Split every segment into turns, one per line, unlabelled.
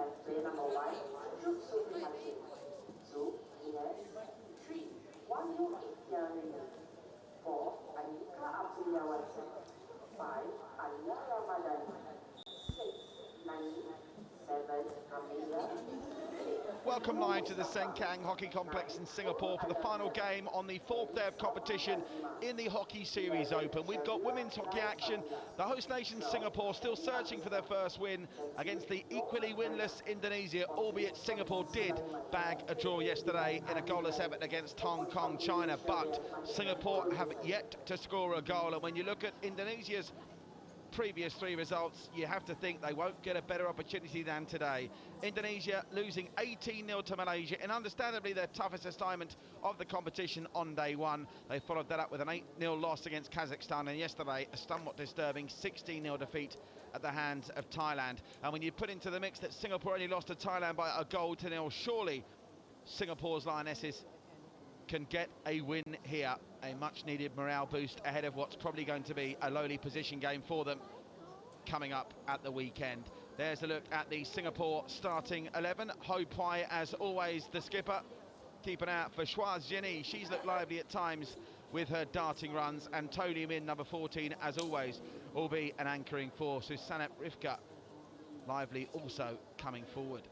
have player number 1, Truk Suprihatin. 2, we have 3, Wahyu Ikhtiarini. 4, Andika Abdulyawansa. 5, Alia Ramadhani. 6, Nani. 7, Amelia.
Welcome live to the Sengkang Hockey Complex in Singapore for the final game on the fourth day of competition in the Hockey Series Open. We've got women's hockey action. The host nation Singapore still searching for their first win against the equally winless Indonesia, albeit Singapore did bag a draw yesterday in a goalless effort against Hong Kong, China. But Singapore have yet to score a goal, and when you look at Indonesia's previous 3 results, you have to think they won't get a better opportunity than today. Indonesia losing 18-0 to Malaysia in understandably their toughest assignment of the competition on day 1. They followed that up with an 8-0 loss against Kazakhstan, and yesterday a somewhat disturbing 16-0 defeat at the hands of Thailand. And when you put into the mix that Singapore only lost to Thailand by a goal to nil, surely Singapore's Lionesses can get a win here, a much needed morale boost ahead of what's probably going to be a lowly position game for them coming up at the weekend. There's a look at the Singapore starting 11. Ho Pai, as always, the skipper. Keep an eye out for Shua Zheni. She's looked lively at times with her darting runs, and Tony Min, number 14, as always, will be an anchoring force. Susanat Rivka, lively also coming forward.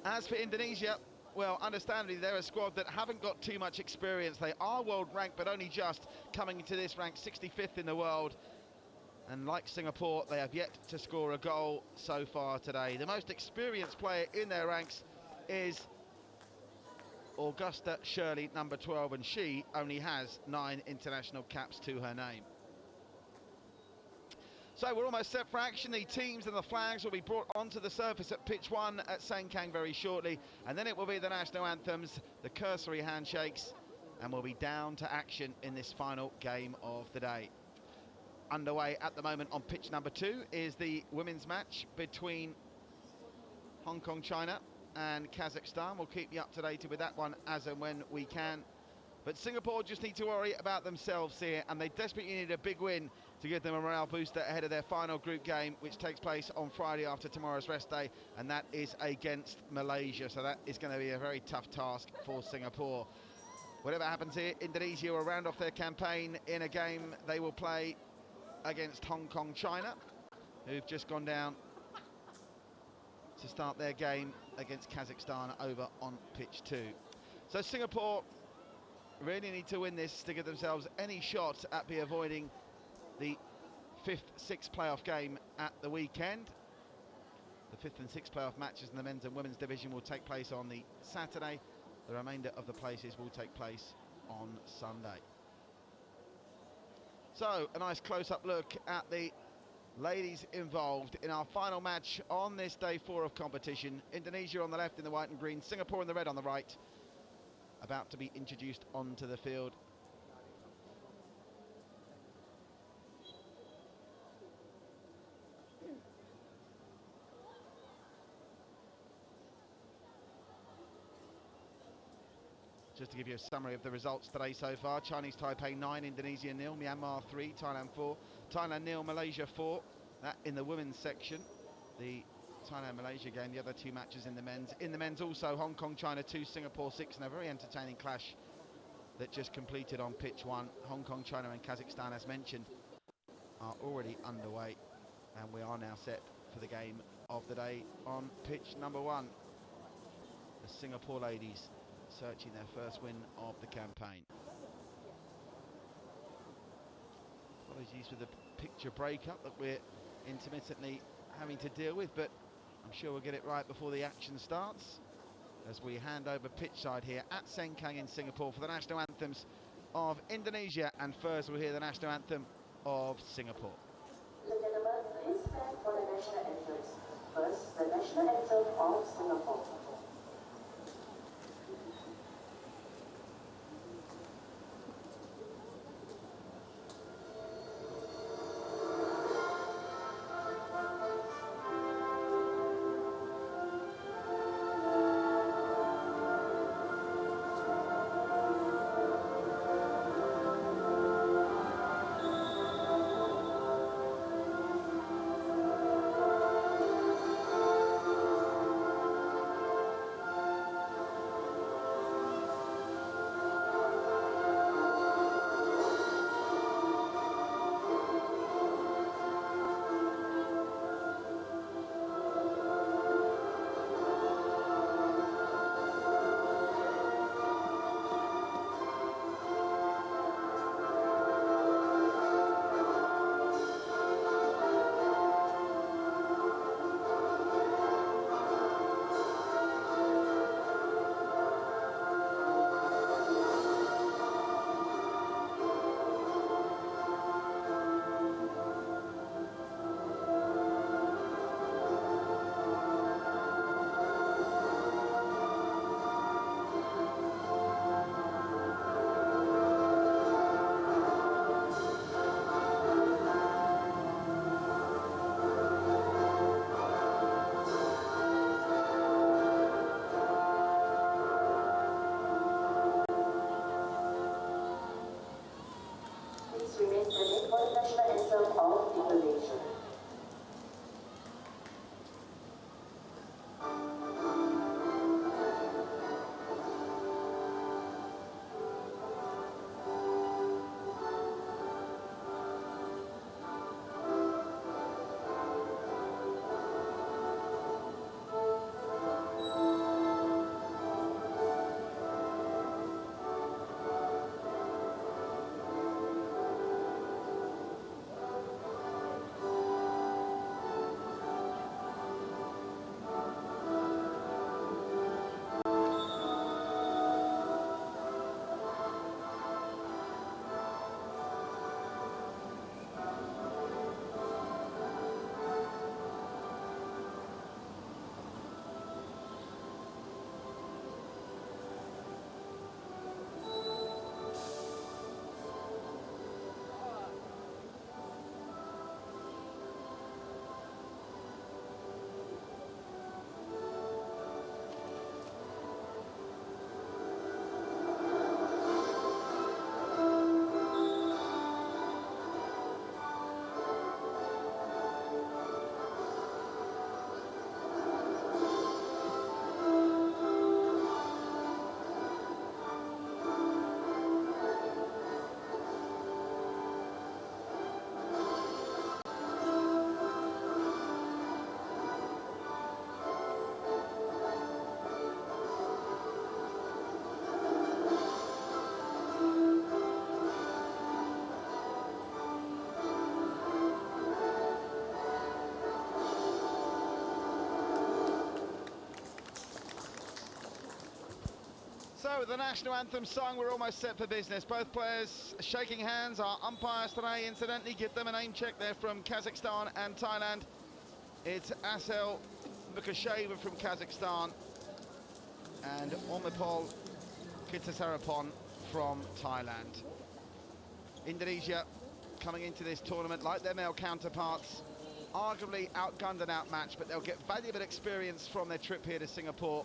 As for Indonesia, well, understandably, they're a squad that haven't got too much experience. They are world ranked, but only just coming into this rank 65th in the world. And like Singapore, they have yet to score a goal so far today. The most experienced player in their ranks is Augusta Shirley, number 12, and she only has 9 international caps to her name. So we're almost set for action. The teams and the flags will be brought onto the surface at pitch 1 at Sengkang very shortly, and then it will be the national anthems, the cursory handshakes, and we'll be down to action in this final game of the day. Underway at the moment on pitch number 2 is the women's match between Hong Kong, China and Kazakhstan. We'll keep you up to date with that one as and when we can. But Singapore just need to worry about themselves here, and they desperately need a big win to give them a morale booster ahead of their final group game, which takes place on Friday after tomorrow's rest day, and that is against Malaysia. So that is going to be a very tough task for Singapore. Whatever happens here, Indonesia will round off their campaign in a game they will play against Hong Kong, China, who've just gone down to start their game against Kazakhstan over on pitch 2. So Singapore really need to win this to give themselves any shot at avoiding the 5th, 6th playoff game at the weekend. The 5th and 6th playoff matches in the men's and women's division will take place on the Saturday. The remainder of the places will take place on Sunday. So a nice close-up look at the ladies involved in our final match on this day 4 of competition. Indonesia on the left in the white and green, Singapore in the red on the right, about to be introduced onto the field. Just to give you a summary of the results today so far: Chinese Taipei 9, Indonesia 0, Myanmar 3, Thailand 4, Thailand 0, Malaysia 4. That in the women's section. The Thailand-Malaysia game, the other 2 matches in the men's. In the men's also, Hong Kong, China 2, Singapore 6, and a very entertaining clash that just completed on pitch 1. Hong Kong, China and Kazakhstan, as mentioned, are already underway, and we are now set for the game of the day on pitch number 1. The Singapore ladies searching their first win of the campaign. Apologies for the picture breakup that we're intermittently having to deal with, but I'm sure we'll get it right before the action starts as we hand over pitch side here at Sengkang in Singapore for the national anthems of Indonesia, and first we'll hear the national anthem of Singapore.
Ladies and gentlemen, please stand for the national anthems. First, the national anthem of Singapore.
So with the national anthem sung, we're almost set for business. Both players shaking hands. Our umpires today, incidentally, give them a name check. They're from Kazakhstan and Thailand. It's Asel Mukasheva from Kazakhstan and Omipol Kitasarapon from Thailand. Indonesia coming into this tournament like their male counterparts, arguably outgunned and outmatched, but they'll get valuable experience from their trip here to Singapore.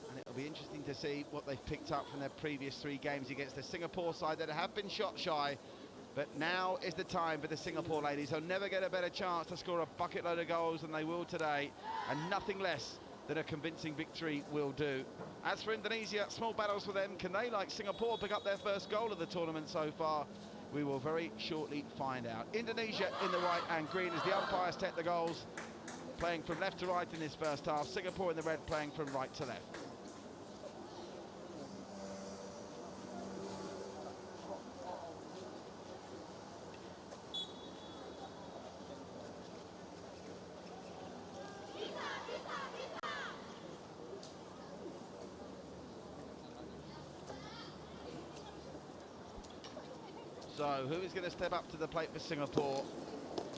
And it'll be interesting to see what they've picked up from their previous 3 games against the Singapore side that have been shot shy. But now is the time for the Singapore ladies. They'll never get a better chance to score a bucket load of goals than they will today, and nothing less than a convincing victory will do. As for Indonesia, small battles for them. Can they, like Singapore, pick up their first goal of the tournament so far? We will very shortly find out. Indonesia in the white and green as the umpires take the goals, playing from left to right in this first half. Singapore in the red playing from right to left. So, who is going to step up to the plate for Singapore?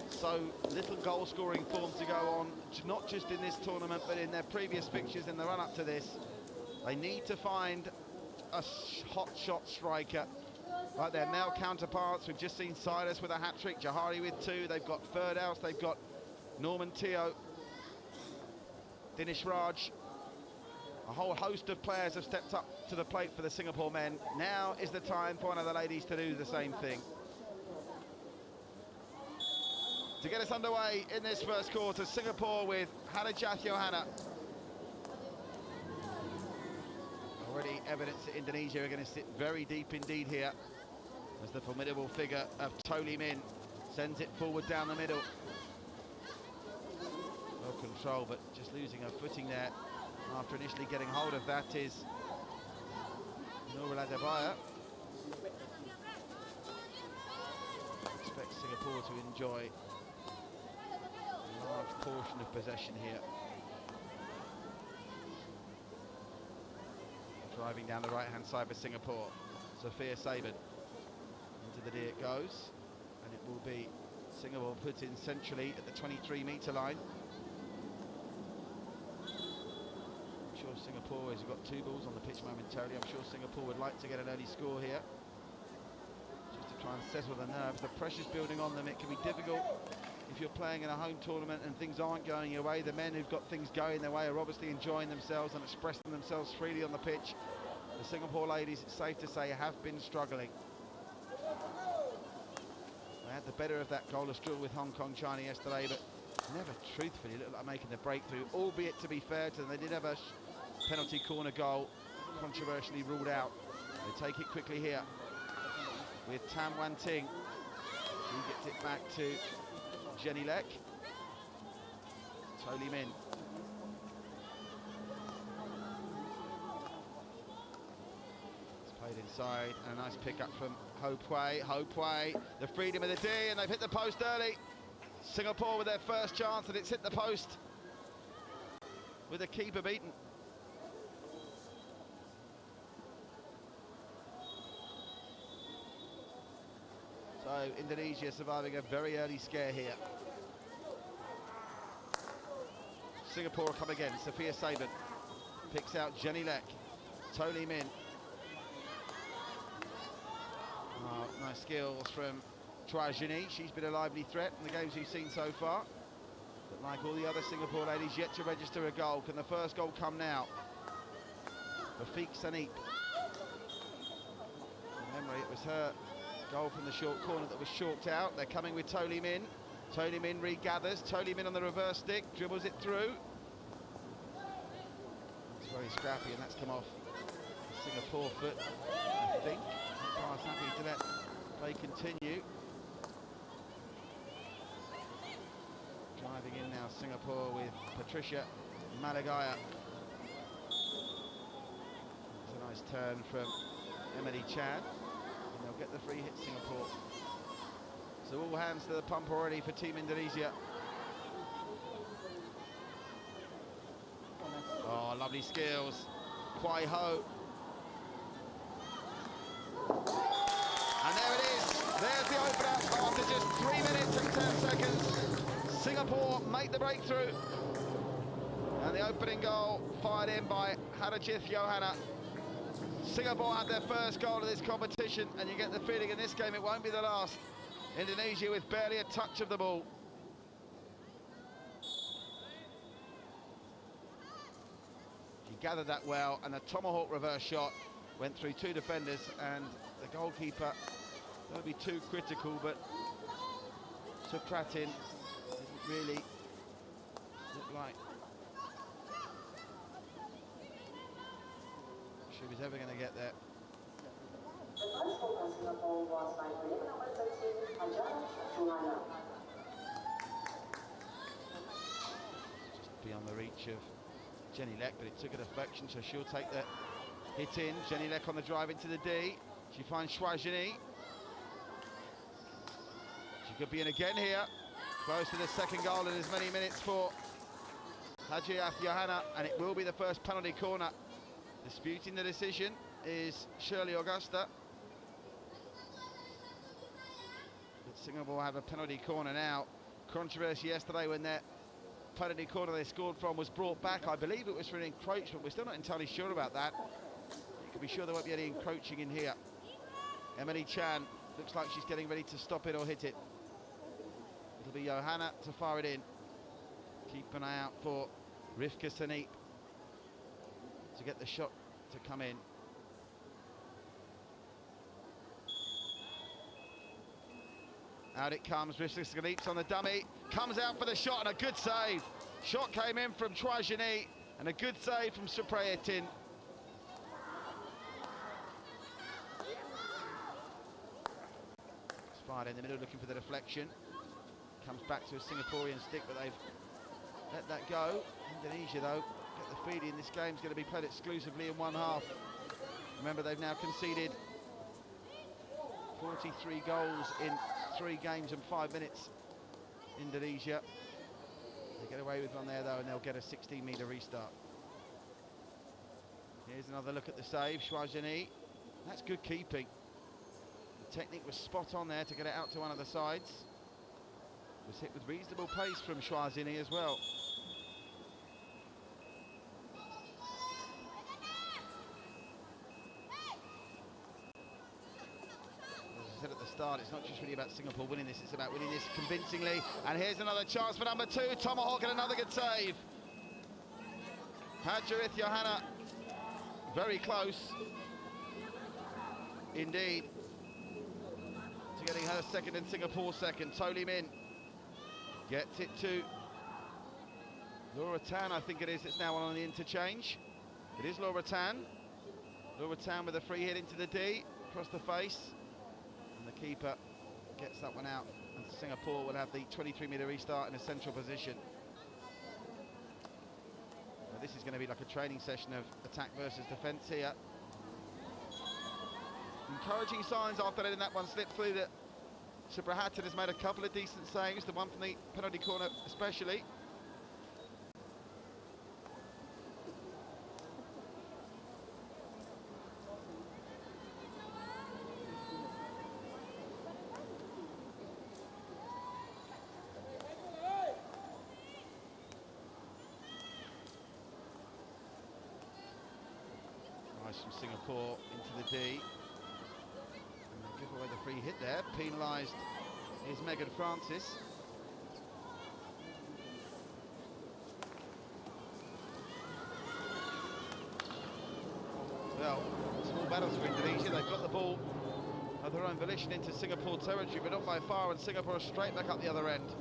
So little goal-scoring form to go on, not just in this tournament, but in their previous fixtures in the run-up to this. They need to find a hot shot striker, like their male counterparts. We've just seen Silas with a hat-trick, Jahari with 2. They've got Ferdhouse, they've got Norman Teo, Dinesh Raj. A whole host of players have stepped up to the plate for the Singapore men. Now is the time for one of the ladies to do the same thing. To get us underway in this first quarter, Singapore with Hadijath Johanna. Already evidence that Indonesia are going to sit very deep indeed here, as the formidable figure of Toli Min sends it forward down the middle. Well control, but just losing her footing there. After initially getting hold of that is Nurul Adebayo. Expect Singapore to enjoy a large portion of possession here. Driving down the right-hand side for Singapore, Sophia Saban. Into the D it goes, and it will be Singapore put in centrally at the 23-metre line. Singapore has got 2 balls on the pitch momentarily. I'm sure Singapore would like to get an early score here, just to try and settle the nerves. The pressure's building on them. It can be difficult if you're playing in a home tournament and things aren't going your way. The men who've got things going their way are obviously enjoying themselves and expressing themselves freely on the pitch. The Singapore ladies, it's safe to say, have been struggling. They had the better of that goalless draw with Hong Kong China yesterday, but never truthfully looked like making the breakthrough, albeit, to be fair to them, they did have a penalty corner goal controversially ruled out. They take it quickly here with Tam Wan Ting. She gets it back to Jenny Lek. Toli Min. It's played inside, and a nice pick up from Ho Pui. Ho Pui, the freedom of the D, and they've hit the post early. Singapore with their first chance, and it's hit the post with the keeper beaten. So Indonesia surviving a very early scare here. Singapore come again. Sophia Saban picks out Jenny Lek. Toli Min. Oh, nice skills from Trajini. She's been a lively threat in the games we've seen so far. But like all the other Singapore ladies, yet to register a goal. Can the first goal come now? Rafiq Sanip. From memory, it was her goal from the short corner that was chalked out. They're coming with Toli Min. Toli Min regathers. Toli Min on the reverse stick, dribbles it through. It's very scrappy, and that's come off the Singapore foot, I think. Umpire's happy to let play continue. Driving in now, Singapore with Patricia Malagaya. It's a nice turn from Emily Chan. And they'll get the free hit, Singapore. So all hands to the pump already for Team Indonesia. Oh, lovely lovely skills. Kwai Ho. And there it is. There's the opener after just 3 minutes and 10 seconds. Singapore make the breakthrough. And the opening goal fired in by Harajith Johanna. Singapore had their first goal of this competition, and you get the feeling in this game it won't be the last. Indonesia with barely a touch of the ball. She gathered that well, and a tomahawk reverse shot went through 2 defenders, and the goalkeeper, don't be too critical, but Supratin didn't really look like she was ever going to get there.
The first goal for Singapore was by player number 13, Harajith Johanna.
Just beyond the reach of Jenny Leck, but it took a deflection, so she'll take the hit in. Jenny Leck on the drive into the D. She finds Chouajini. She could be in again here. Close to the second goal in as many minutes for Harajith Johanna, and it will be the first penalty corner. Disputing the decision is Shirley Augusta. But Singapore have a penalty corner now. Controversy yesterday when their penalty corner they scored from was brought back. I believe it was for an encroachment. We're still not entirely sure about that. You can be sure there won't be any encroaching in here. Emily Chan looks like she's getting ready to stop it or hit it. It'll be Johanna to fire it in. Keep an eye out for Rivka Saneep to get the shot to come in. Out it comes, Rivka Saneep's on the dummy, comes out for the shot, and a good save. Shot came in from Chouajini, and a good save from Supratin. Spider in the middle looking for the deflection. Comes back to a Singaporean stick, but they've let that go. Indonesia, though, get the feeling this game's going to be played exclusively in one half. Remember, they've now conceded 43 goals in 3 games and 5 minutes. Indonesia. They get away with one there, though, and they'll get a 16-metre restart. Here's another look at the save. Chouajini. That's good keeping. The technique was spot on there to get it out to one of the sides. Was hit with reasonable pace from Chouajini as well. As I said at the start, it's not just really about Singapore winning this, it's about winning this convincingly. And here's another chance for number 2, Tomahawk, and another good save. Harajith Johanna, very close indeed to getting her second and Singapore's second. Toli Min gets it to Laura Tan, I think it is, it's now on the interchange. It is Laura Tan. Laura Tan with a free hit into the D, across the face. And the keeper gets that one out. And Singapore will have the 23-metre restart in a central position. Now, this is going to be like a training session of attack versus defence here. Encouraging signs after letting that one slip through that Supratin has made a couple of decent saves, the one from the penalty corner especially. Nice from Singapore into the D. Give away the free hit there. Penalised is Megan Francis. Well, small battles for Indonesia. They've got the ball of their own volition into Singapore territory, but not by far, and Singapore are straight back up the other end.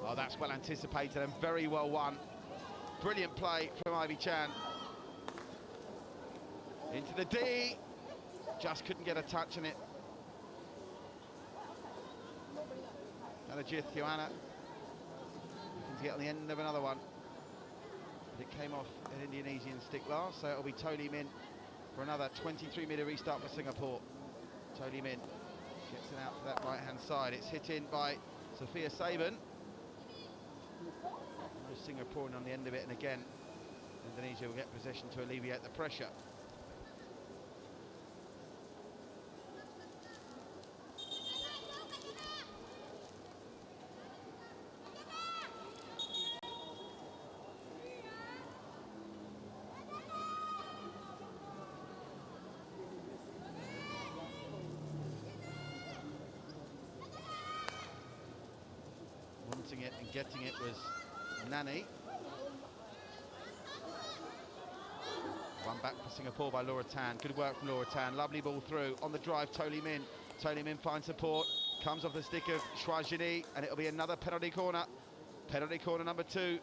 Oh, that's well anticipated and very well won. Brilliant play from Ivy Chan. Into the D. Just couldn't get a touch in it. Harajith Johanna looking to get on the end of another one. But it came off an Indonesian stick last, so it'll be Toli Min for another 23-metre restart for Singapore. Toli Min Gets it out to that right-hand side. It's hit in by Sophia Saban. No Singaporean on the end of it, and again, Indonesia will get possession to alleviate the pressure. Wanting it and getting it was Nani. One back for Singapore by Laura Tan. Good work from Laura Tan. Lovely ball through. On the drive, Tony Min. Tony Min finds support. Comes off the stick of Shwajini, and it'll be another penalty corner. Penalty corner number 2.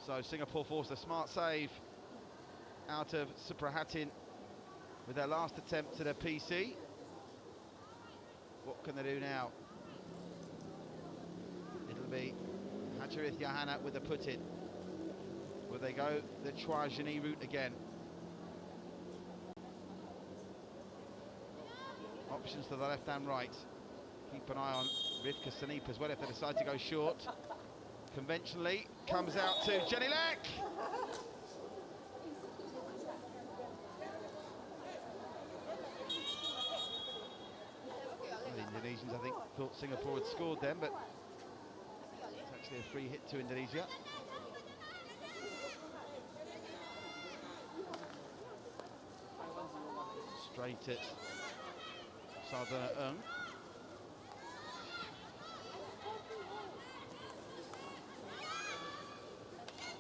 So Singapore forced a smart save out of Suprahatin with their last attempt at a PC. What can they do now? It'll be Hacharith Yahana with the put-in. Will they go the Chouajini route again? Options to the left and right. Keep an eye on Rivka Sanip as well if they decide to go short. Conventionally, comes out to Jenny Leck. The Indonesians, I think, thought Singapore had scored them, but it's actually a free hit to Indonesia. Straight at Sardana Ung.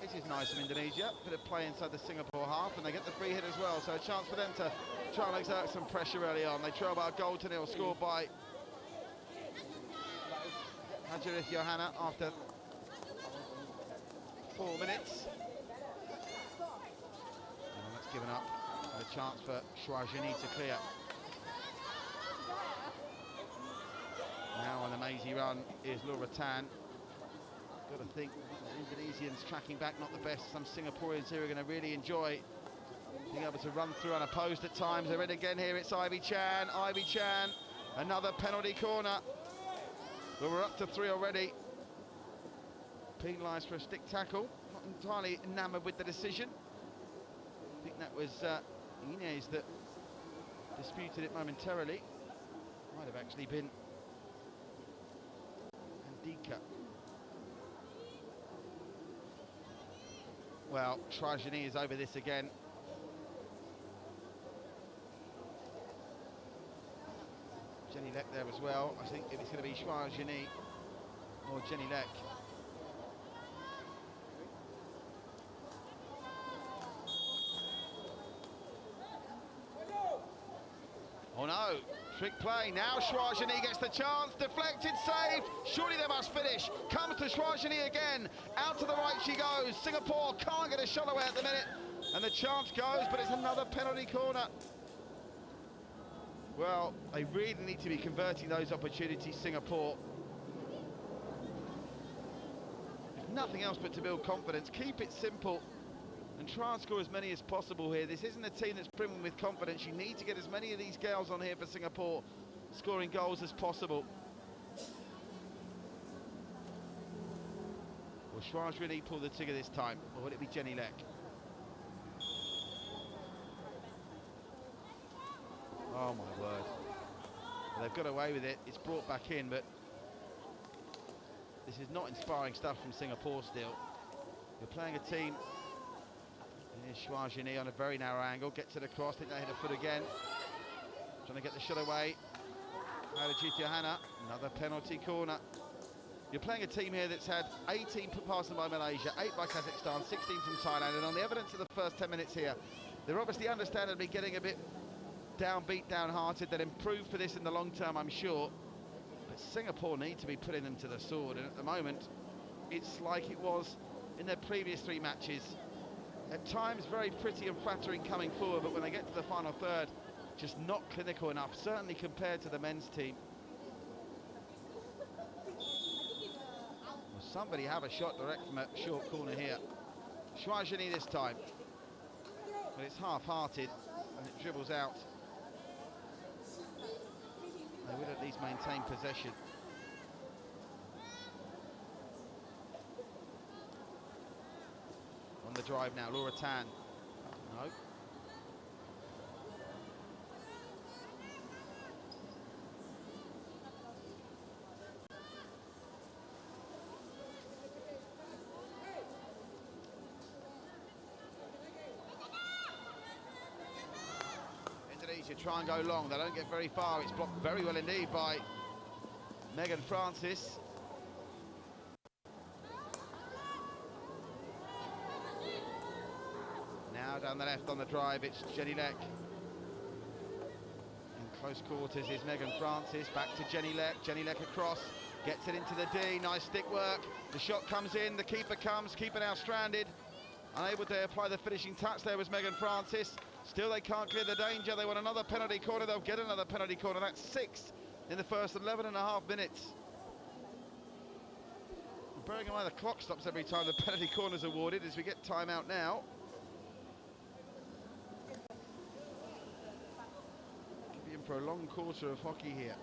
This is nice from Indonesia. Bit of play inside the Singapore half, and they get the free hit as well. So a chance for them to try and exert some pressure early on. They trail by a goal to nil, scored by Hacharith Yohana after 4 minutes. And that's given up. A chance for Chouajini to clear. Now on the mazy run is Laura Tan. Got to think the Indonesians tracking back not the best. Some Singaporeans here are going to really enjoy being able to run through unopposed at times. They're in again here. It's Ivy Chan. Ivy Chan, another penalty corner. Well, we're up to 3 already. Penalised for a stick tackle. Not entirely enamoured with the decision. I think that was Inez that disputed it momentarily. Might have actually been Andika. Well, Chouajini is over this again. Jenny Leck there as well. I think if it's going to be Chouajini or Jenny Leck. Oh no, trick play. Now Chouajini gets the chance. Deflected, saved. Surely they must finish. Comes to Chouajini again. Out to the right she goes. Singapore can't get a shot away at the minute. And the chance goes, but it's another penalty corner. Well, they really need to be converting those opportunities, Singapore. If nothing else but to build confidence. Keep it simple and try and score as many as possible here. This isn't a team that's brimming with confidence. You need to get as many of these girls on here for Singapore, scoring goals as possible. Will Chouajini pull the trigger this time, or will it be Jenny Leck? Oh my word. Well, they've got away with it. It's brought back in, but this is not inspiring stuff from Singapore still. You're playing a team. Here's Chouajini on a very narrow angle, gets it across, I think they hit a foot again. Trying to get the shot away. Hacharith Yohana, another penalty corner. You're playing a team here that's had 18 passes by Malaysia, 8 by Kazakhstan, 16 from Thailand, and on the evidence of the first 10 minutes here, they're obviously understandably getting a bit downbeat, downhearted. They'll improve for this in the long term, I'm sure. But Singapore need to be putting them to the sword, and at the moment, it's like it was in their previous 3 matches. At times very pretty and flattering coming forward, but when they get to the final third, just not clinical enough, certainly compared to the men's team. Will somebody have a shot direct from a short corner here? Chouajini this time. But it's half-hearted, and it dribbles out at least maintain possession. On the drive now, Laura Tan. No. Indonesia try and go long. They don't get very far. It's blocked very well indeed by Megan Francis. Now down the left on the drive, it's Jenny Leck. In close quarters is Megan Francis. Back to Jenny Leck. Jenny Leck across. Gets it into the D. Nice stick work. The shot comes in. The keeper comes. Keeper now stranded. Unable to apply the finishing touch there was Megan Francis. Still they can't clear the danger. They want another penalty corner. They'll get another penalty corner. That's 6 in the first 11.5 minutes. Bearing in mind the clock stops every time the penalty corner is awarded as we get time out now. Could be in for a long quarter of hockey here.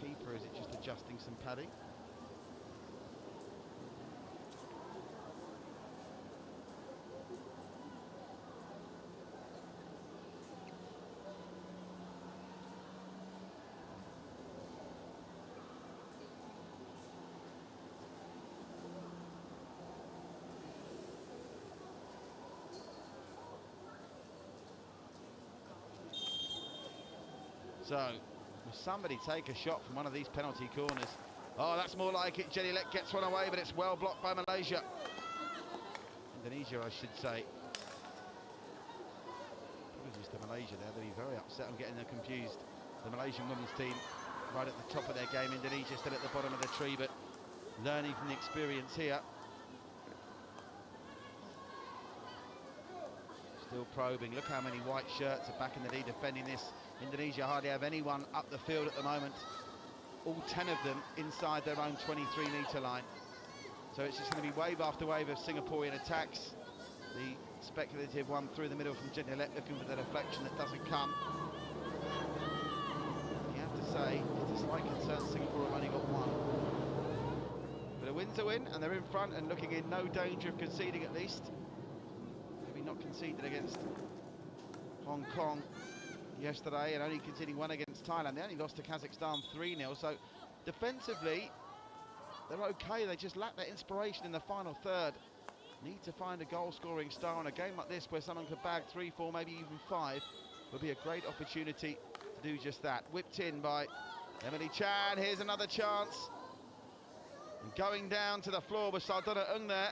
Keeper, is it just adjusting some padding? So, will somebody take a shot from one of these penalty corners? Oh, that's more like it. Jenny Leck gets one away, but it's well blocked by Malaysia. Indonesia, I should say. Apologies to Malaysia there. They'll be very upset. I'm getting them confused. The Malaysian women's team right at the top of their game. Indonesia still at the bottom of the tree, but learning from the experience here. Still probing. Look how many white shirts are back in the lead defending this. Indonesia hardly have anyone up the field at the moment. All 10 of them inside their own 23-metre line. So it's just going to be wave after wave of Singaporean attacks. The speculative one through the middle from Jenny Leck looking for the deflection that doesn't come. You have to say, it's a slight concern Singapore have only got one. But a win's a win, and they're in front and looking in no danger of conceding at least. Maybe not conceded against Hong Kong yesterday and only conceding one against Thailand. They only lost to Kazakhstan 3-0, so defensively they're okay. They just lack that inspiration in the final third. Need to find a goal-scoring star in a game like this where someone could bag 3, 4, maybe even 5. Would be a great opportunity to do just that. Whipped in by Emily Chan. Here's another chance. And going down to the floor with Sardonna Ung there.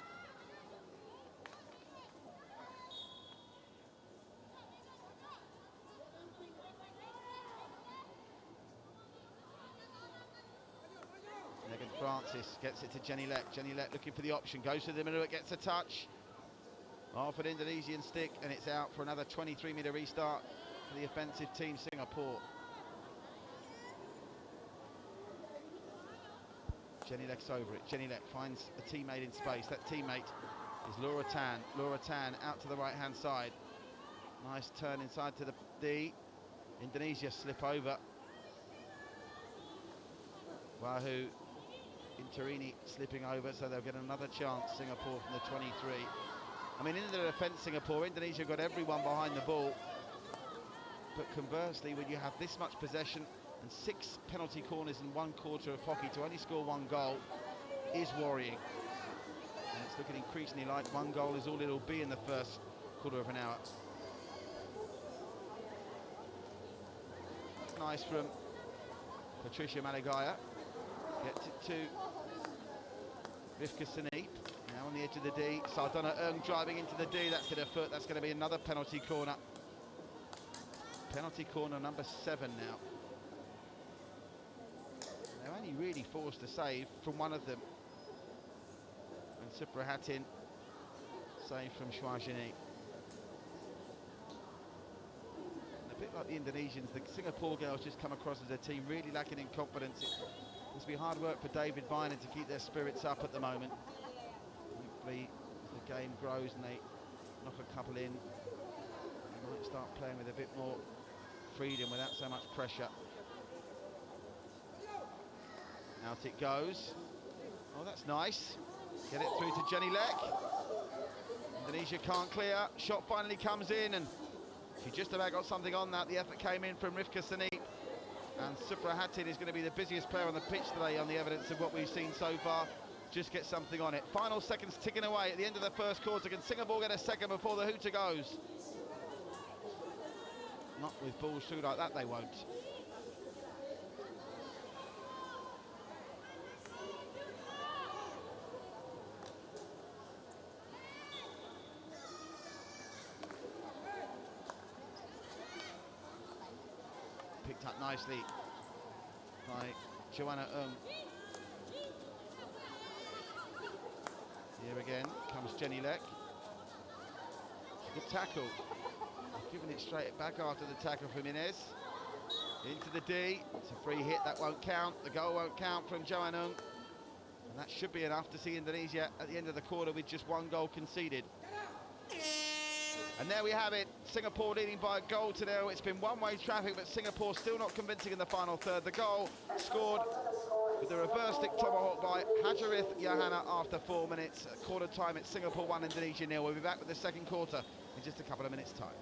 Megan Francis gets it to Jenny Leck. Jenny Leck looking for the option, goes to the middle, it gets a touch. Off an Indonesian stick, and it's out for another 23-metre restart for the offensive team, Singapore. Jenny Leck's over it. Jenny Leck finds a teammate in space. That teammate is Laura Tan. Laura Tan out to the right-hand side. Nice turn inside to the D. Indonesia slip over. Wahoo Interini slipping over, so they'll get another chance, Singapore, from the 23. I mean, in the defence, Singapore, Indonesia got everyone behind the ball. But conversely, when you have this much possession and 6 penalty corners in 1 quarter of hockey, to only score 1 goal is worrying. And it's looking increasingly like 1 goal is all it'll be in the first quarter of an hour. Nice from Patricia Malagaya. Gets it to Rivka Saneep. Now on the edge of the D. Sardonna Ung driving into the D. That's to the foot. That's going to be another penalty corner. Penalty corner number 7 now. They're only really forced to save from one of them. And Suprahatin save from Schwajini. A bit like the Indonesians, the Singapore girls just come across as a team really lacking in confidence. It must be hard work for David Viner to keep their spirits up at the moment. Hopefully, as the game grows and they knock a couple in, they might start playing with a bit more freedom without so much pressure. Out it goes. Oh, that's nice. Get it through to Jenny Lek. Indonesia can't clear. Shot finally comes in, and she just about got something on that. The effort came in from Rivka Saneep. And Suprahatin is going to be the busiest player on the pitch today on the evidence of what we've seen so far. Just get something on it. Final seconds ticking away at the end of the first quarter. Can Singapore get a second before the hooter goes? Not with balls through like that, they won't. Picked up nicely by Joanna Ung. Here again comes Jenny Lek. Good tackle. Giving it straight back after the tackle from Inez. Into the D. It's a free hit, that won't count. The goal won't count from Joanna Ung. And that should be enough to see Indonesia at the end of the quarter with just one goal conceded. And there we have it, Singapore leading by a goal to nil. It's been one-way traffic, but Singapore still not convincing in the final third. The goal scored with the reverse stick tomahawk by Hajarith Yohana after 4 minutes. At quarter time, it's Singapore 1, Indonesia 0. We'll be back with the second quarter in just a couple of minutes' time.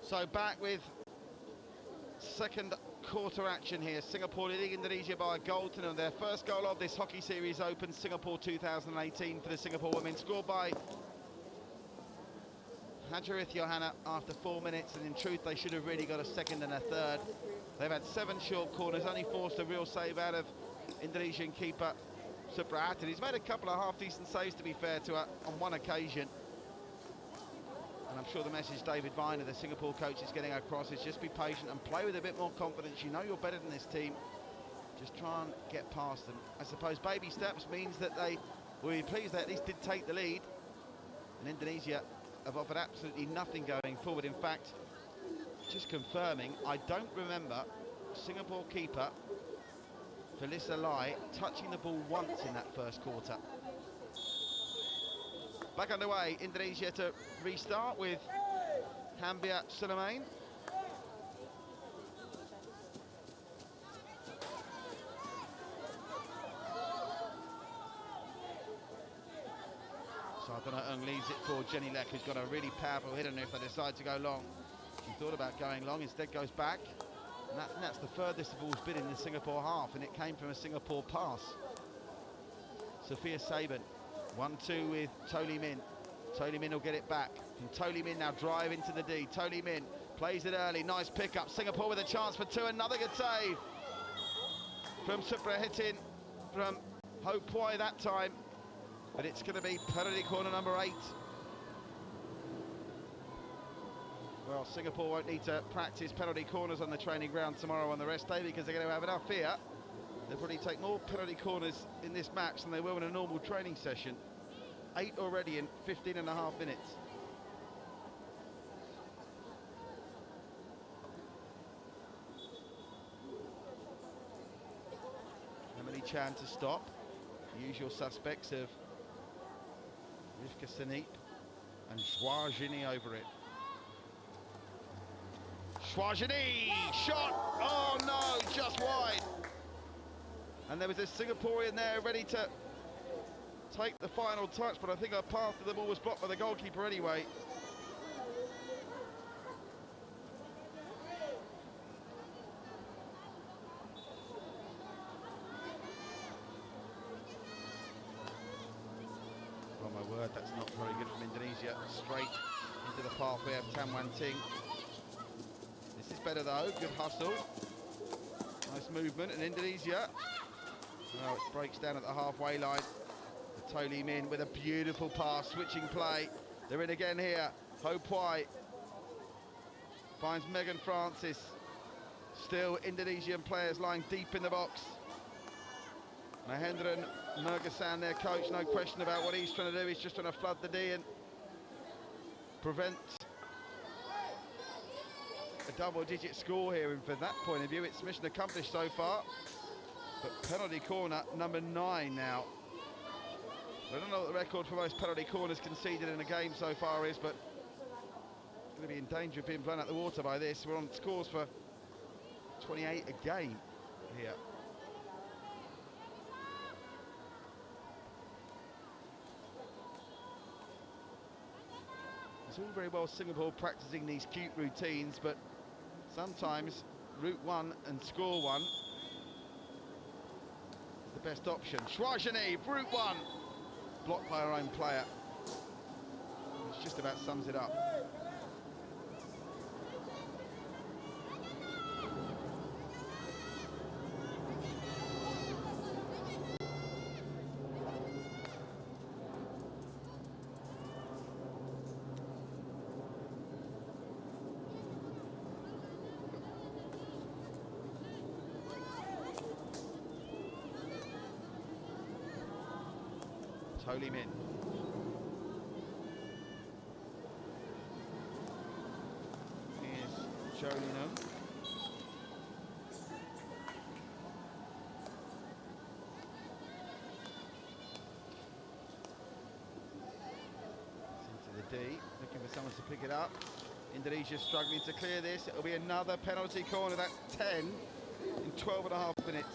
So back with second quarter action here. Singapore leading Indonesia by a goal to nil. Their first goal of this hockey series open, Singapore 2018 for the Singapore women, scored by Hajarith Yohana after 4 minutes, and in truth they should have really got a second and a third. They've had 7 short corners, only forced a real save out of Indonesian keeper Suprahatin. He's made a couple of half-decent saves, to be fair to her, on one occasion. And I'm sure the message David Viner, the Singapore coach, is getting across is just be patient and play with a bit more confidence. You know you're better than this team. Just try and get past them. I suppose baby steps means that they will be pleased they at least did take the lead. And Indonesia have offered absolutely nothing going forward. In fact, just confirming, I don't remember Singapore keeper Felissa Lai touching the ball once in that first quarter. Back underway, Indonesia to restart with Hambia Sulaiman. Sardana Ung leaves it for Jenny Lek, who's got a really powerful hit on her if they decide to go long. She thought about going long, instead goes back. And that's the furthest the ball's been in the Singapore half, and it came from a Singapore pass. Sophia Saban. 1-2 with Toli Min. Toli Min will get it back. And Toli Min now drive into the D. Toli Min plays it early. Nice pickup. Singapore with a chance for 2. Another good save from Suprahatin, from Ho Poi that time. But it's going to be penalty corner number 8. Well, Singapore won't need to practice penalty corners on the training ground tomorrow on the rest day, because they're going to have enough here. They'll probably take more penalty corners in this match than they will in a normal training session. 8 already in 15 and a half minutes. Emily Chan to stop. The usual suspects of Rivka Saneep and Joie Gini over it. Swajini, shot, oh no, just wide. And there was a Singaporean there ready to take the final touch, but I think our path to the ball was blocked by the goalkeeper anyway. Oh my word, that's not very good from Indonesia. Straight into the pathway of Tan Wan Ting. This is better though, good hustle. Nice movement, and Indonesia. Oh, it breaks down at the halfway line. Toli Min with a beautiful pass, switching play. They're in again here. Ho Pwai finds Megan Francis. Still Indonesian players lying deep in the box. Mahendran Murgasan, their coach, no question about what he's trying to do. He's just trying to flood the D and prevent a double-digit score here. And from that point of view, it's mission accomplished so far. But penalty corner number 9 now. I don't know what the record for most penalty corners conceded in a game so far is, but it's going to be in danger of being blown out the water by this. We're on scores for 28 a game here. It's all very well Singapore practicing these cute routines, but sometimes route one and score one is the best option. Swajini, route one, blocked by our own player, which just about sums it up. Toli Min. Here's Jolino. Into the D, looking for someone to pick it up. Indonesia struggling to clear this. It'll be another penalty corner. That's 10 in 12 and a half minutes.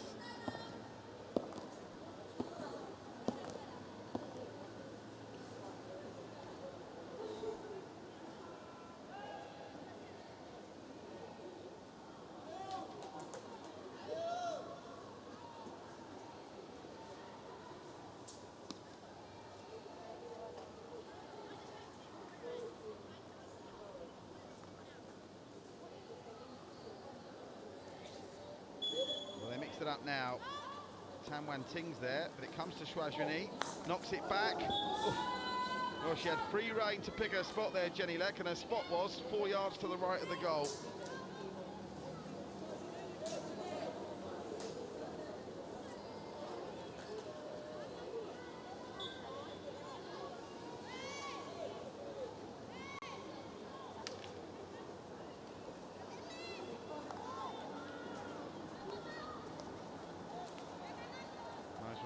It up now. Tan Wan Ting's there, but it comes to Swajini, knocks it back. Oof. Well, she had free rein to pick her spot there, Jenny Leck, and her spot was 4 yards to the right of the goal.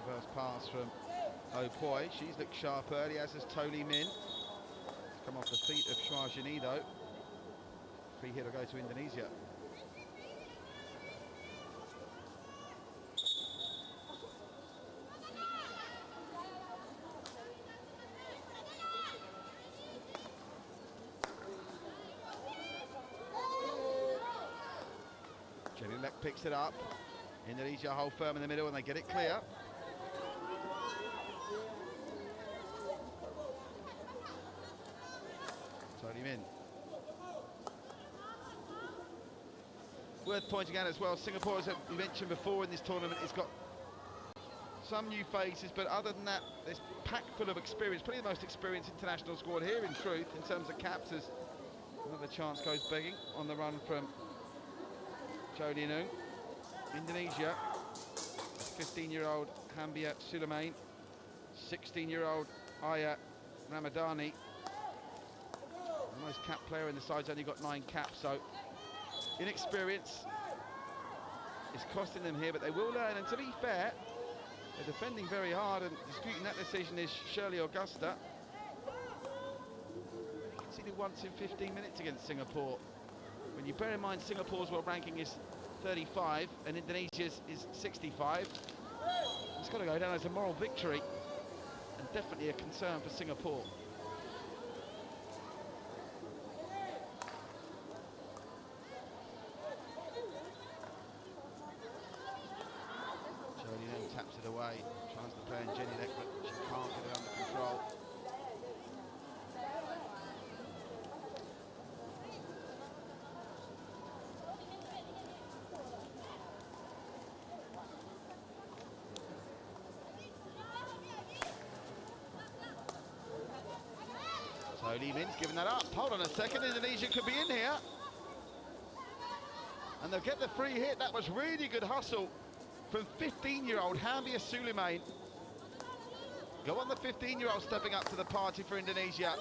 Reverse pass from Ho Pwai. She's looked sharp early, as has Toli Min. It's come off the feet of Swajini though. Free hit will go to Indonesia. Jenny Leck picks it up. Indonesia hold firm in the middle and they get it clear. Toli Min. Worth pointing out as well, Singapore, as we mentioned before in this tournament, has got some new faces, but other than that, it's packed full of experience. Probably the most experienced international squad here, in truth, in terms of caps, as another chance goes begging on the run from Jolino. Indonesia, 15-year-old Hambia Sulaiman, 16-year-old Aya Ramadhani. The most capped player in the side's only got 9 caps, so inexperience is costing them here, but they will learn. And to be fair, they're defending very hard, and disputing that decision is Shirley Augusta. Conceded once in 15 minutes against Singapore. When you bear in mind Singapore's world ranking is 35 and Indonesia's is 65, it's got to go down as a moral victory and definitely a concern for Singapore. Jodie then taps it away, tries to play in Jenny Leck, but she can't get it under control. So Lee Min's given that up. Hold on a second, Indonesia could be in here. And they'll get the free hit. That was really good hustle from 15-year-old Hambia Suleiman. Go on, the 15-year-old stepping up to the party for Indonesia.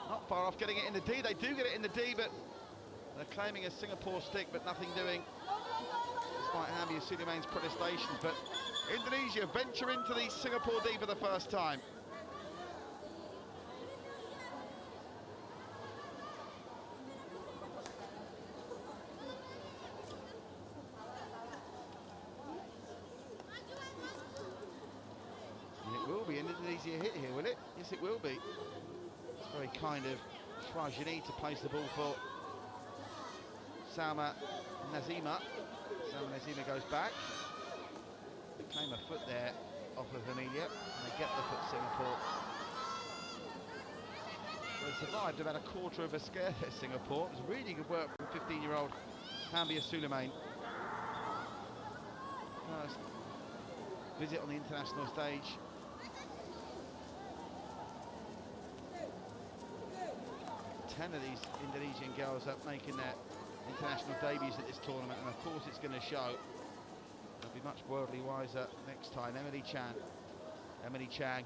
Not far off getting it in the D. They do get it in the D, but they're claiming a Singapore stick, but nothing doing. Despite Hambia Suleiman's protestations, but Indonesia venture into the Singapore D for the first time. It will be an Indonesia hit here, will it? Yes, it will be. It's very kind of Trajani to place the ball for Salma Nazima. Salma Nazima goes back. They claim a foot there off of Amelia, and they get the foot, Singapore. Well, they survived about a quarter of a scare there, Singapore. It was really good work from 15-year-old Hambia Suleiman. First visit on the international stage. 10 of these Indonesian girls are making their international debuts at this tournament, and of course it's going to show. They'll be much worldly wiser next time. Emily Chan,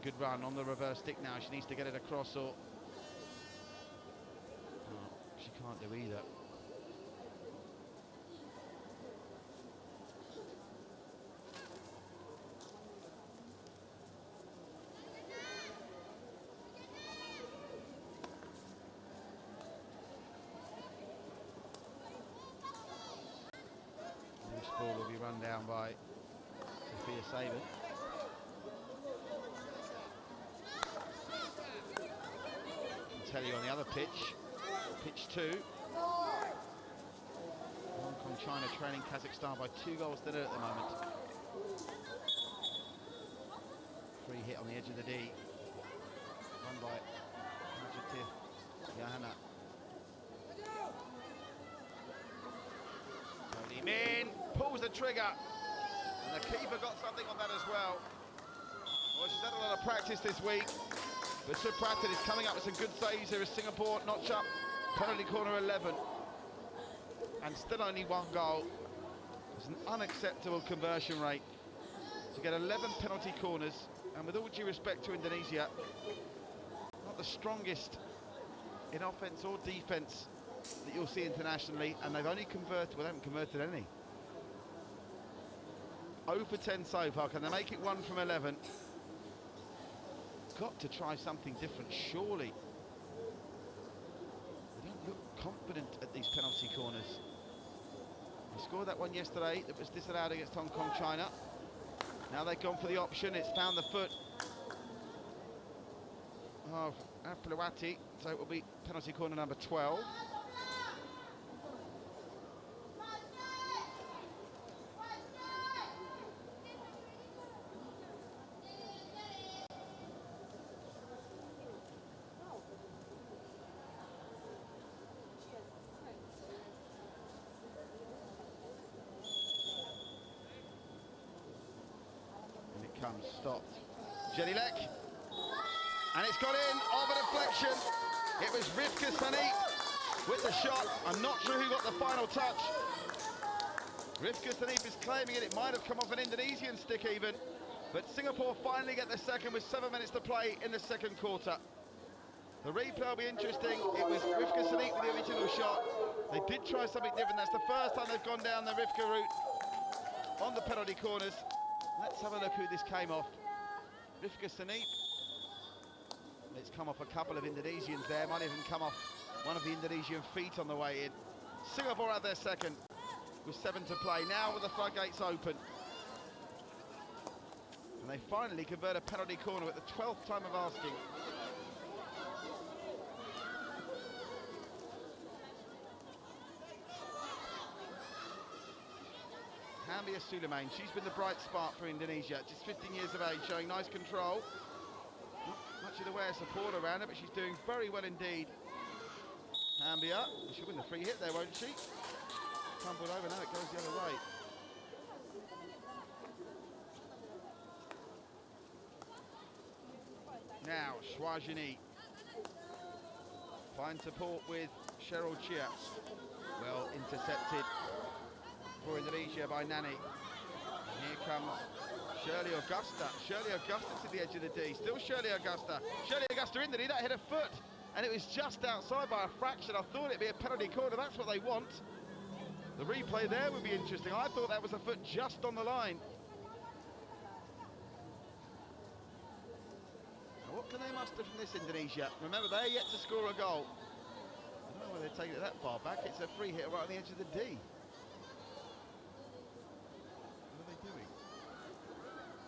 good run on the reverse stick now. She needs to get it across, or oh, she can't do either. Ball will be run down by Sophia Saban. I can tell you on the other pitch, pitch 2. Hong Kong, China trailing Kazakhstan by 2 goals to 0 at the moment. Free hit on the edge of the D. Run by Majatir Yahana. Tony Min pulls the trigger, and the keeper got something on that as well. Well, she's had a lot of practice this week, but Suprathan is coming up with some good saves here as Singapore notch up penalty corner 11, and still only 1 goal. It's an unacceptable conversion rate to get 11 penalty corners, and with all due respect to Indonesia, not the strongest in offence or defence that you'll see internationally, and they've only converted, well, they haven't converted any. 0 for 10 so far. Can they make it 1 from 11? Got to try something different, surely. They don't look confident at these penalty corners. They scored that one yesterday that was disallowed against Hong Kong, China. Now they've gone for the option. It's found the foot of Apluwati, so it will be penalty corner number 12. Comes stopped. Jenny Leck, and it's got in off a deflection. It was Rivka Sani with the shot. I'm not sure who got the final touch. Rivka Sani is claiming it. It might have come off an Indonesian stick even, but Singapore finally get the second with 7 minutes to play in the second quarter. The replay will be interesting. It was Rivka Sani with the original shot. They did try something different. That's the first time they've gone down the Rivka route on the penalty corners. Let's have a look who this came off. Rivka Sani. It's come off a couple of Indonesians there. Might even come off one of the Indonesian feet on the way in. Singapore had their second with 7 to play. Now with the floodgates open. And they finally convert a penalty corner at the 12th time of asking. Hambia Suleiman, she's been the bright spark for Indonesia, just 15 years of age, showing nice control. Not much in the way of support around her, but she's doing very well indeed. Hambia, she'll win the free hit there, won't she? Tumbled over, now it goes the other way. Now, Schwajini. Fine support with Cheryl Chia. Well intercepted for Indonesia by Nani. And here comes Shirley Augusta. Shirley Augusta to the edge of the D. Still Shirley Augusta. Shirley Augusta in the D. That hit a foot. And it was just outside by a fraction. I thought it'd be a penalty corner. That's what they want. The replay there would be interesting. I thought that was a foot just on the line. Now what can they muster from this Indonesia? Remember, they're yet to score a goal. I don't know whether they're taking it that far back. It's a free hit right on the edge of the D. What are they doing?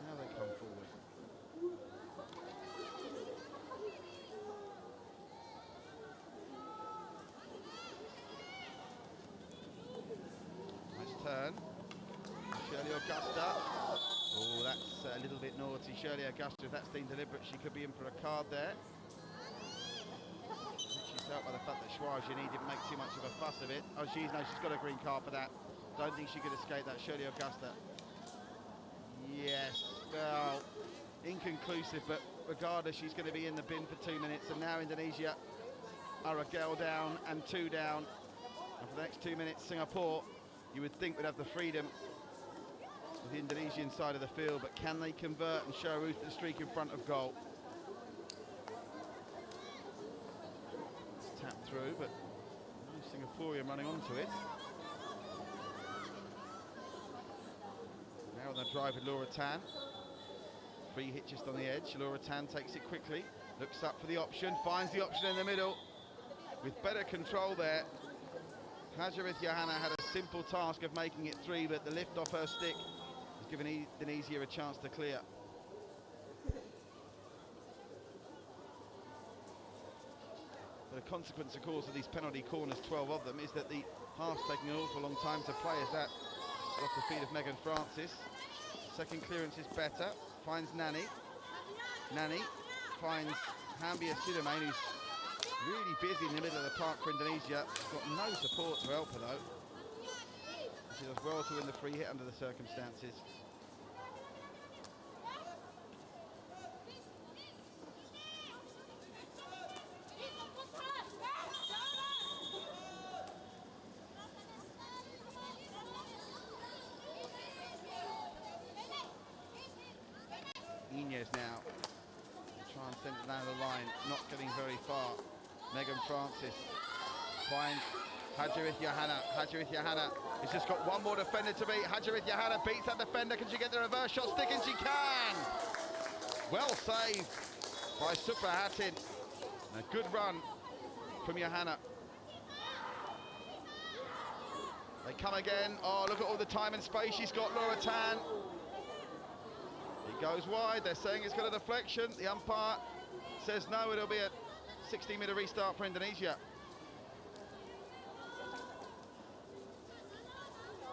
Now they come forward. Nice turn. Shirley Augusta. Oh, that's a little bit naughty. Shirley Augusta, if that's deemed deliberate, she could be in for a card there. She's out by the fact that Schwajini didn't make too much of a fuss of it. Oh, she's got a green card for that. Don't think she could escape that. Shirley Augusta. Yes, well, inconclusive, but regardless, she's going to be in the bin for 2 minutes. And now Indonesia are a girl down and 2 down. And for the next 2 minutes, Singapore, you would think, would have the freedom of the Indonesian side of the field, but can they convert and show Ruth the streak in front of goal? It's tapped through, but no Singaporean running onto it. Now on the drive with Laura Tan. Free hit just on the edge. Laura Tan takes it quickly, looks up for the option, finds the option in the middle. With better control there, Hajarith Johanna had a simple task of making it 3, but the lift off her stick has given Indonesia a chance to clear. But a consequence, of course, of these penalty corners, 12 of them, is that the half's taking an awful long time to play as that off the feet of Megan Francis. Second clearance is better, finds Nani. Nani finds Hambia Suleiman, who's really busy in the middle of the park for Indonesia. She's got no support to help her though. She does well to win the free hit under the circumstances. Inez now. Try and send it down the line, not getting very far. Megan Francis finds Hajarith Johanna. Hajarith Johanna has just got one more defender to beat. Hajarith Johanna beats that defender. Can she get the reverse shot stick? And she can! Well saved by Suprahatin. A good run from Johanna. They come again. Oh, look at all the time and space she's got, Laura Tan. It goes wide. They're saying it's got a deflection. The umpire says no, it'll be a 16-metre restart for Indonesia.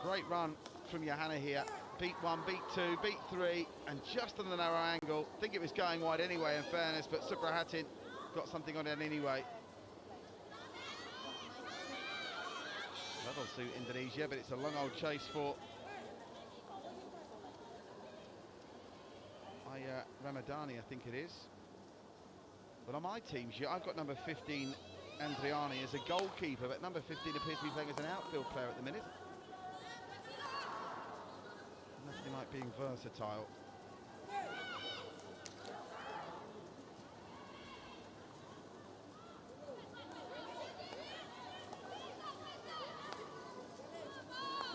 Great run from Johanna here. Beat 1, beat 2, beat 3, and just on the narrow angle. I think it was going wide anyway, in fairness, but Suprahatin got something on it anyway. That'll suit Indonesia, but it's a long old chase for Ramadani, I think it is. But on my team sheet, I've got number 15, Andriani, as a goalkeeper, but number 15 appears to be playing as an outfield player at the minute. Nothing like being versatile.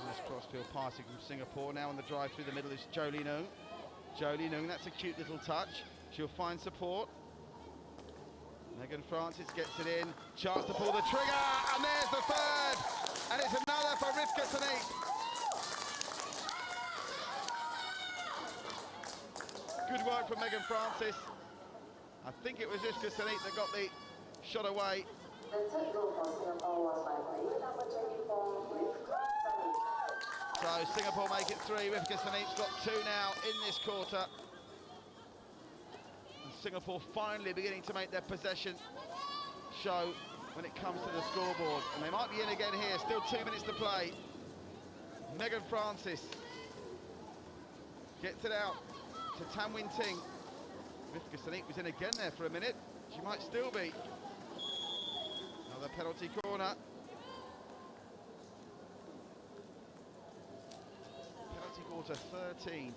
Nice crossfield passing from Singapore. Now on the drive through the middle is Jolie Noong. Jolie Noong, that's a cute little touch. She'll find support. Megan Francis gets it in, chance to pull the trigger, and there's the third, and it's another for Rivka Saneep. Good work from Megan Francis. I think it was Rivka Saneep that got the shot away.
The third goal for Singapore was by player number 24, Rivka Saneep.
So Singapore make it 3. Rivka Saneep's got 2 now in this quarter. And Singapore finally beginning to make their possession show when it comes to the scoreboard. And they might be in again here, still 2 minutes to play. Megan Francis gets it out to Tan Win Ting. Rivka Saneep was in again there for a minute. She might still be. Another penalty corner. Penalty quarter 13.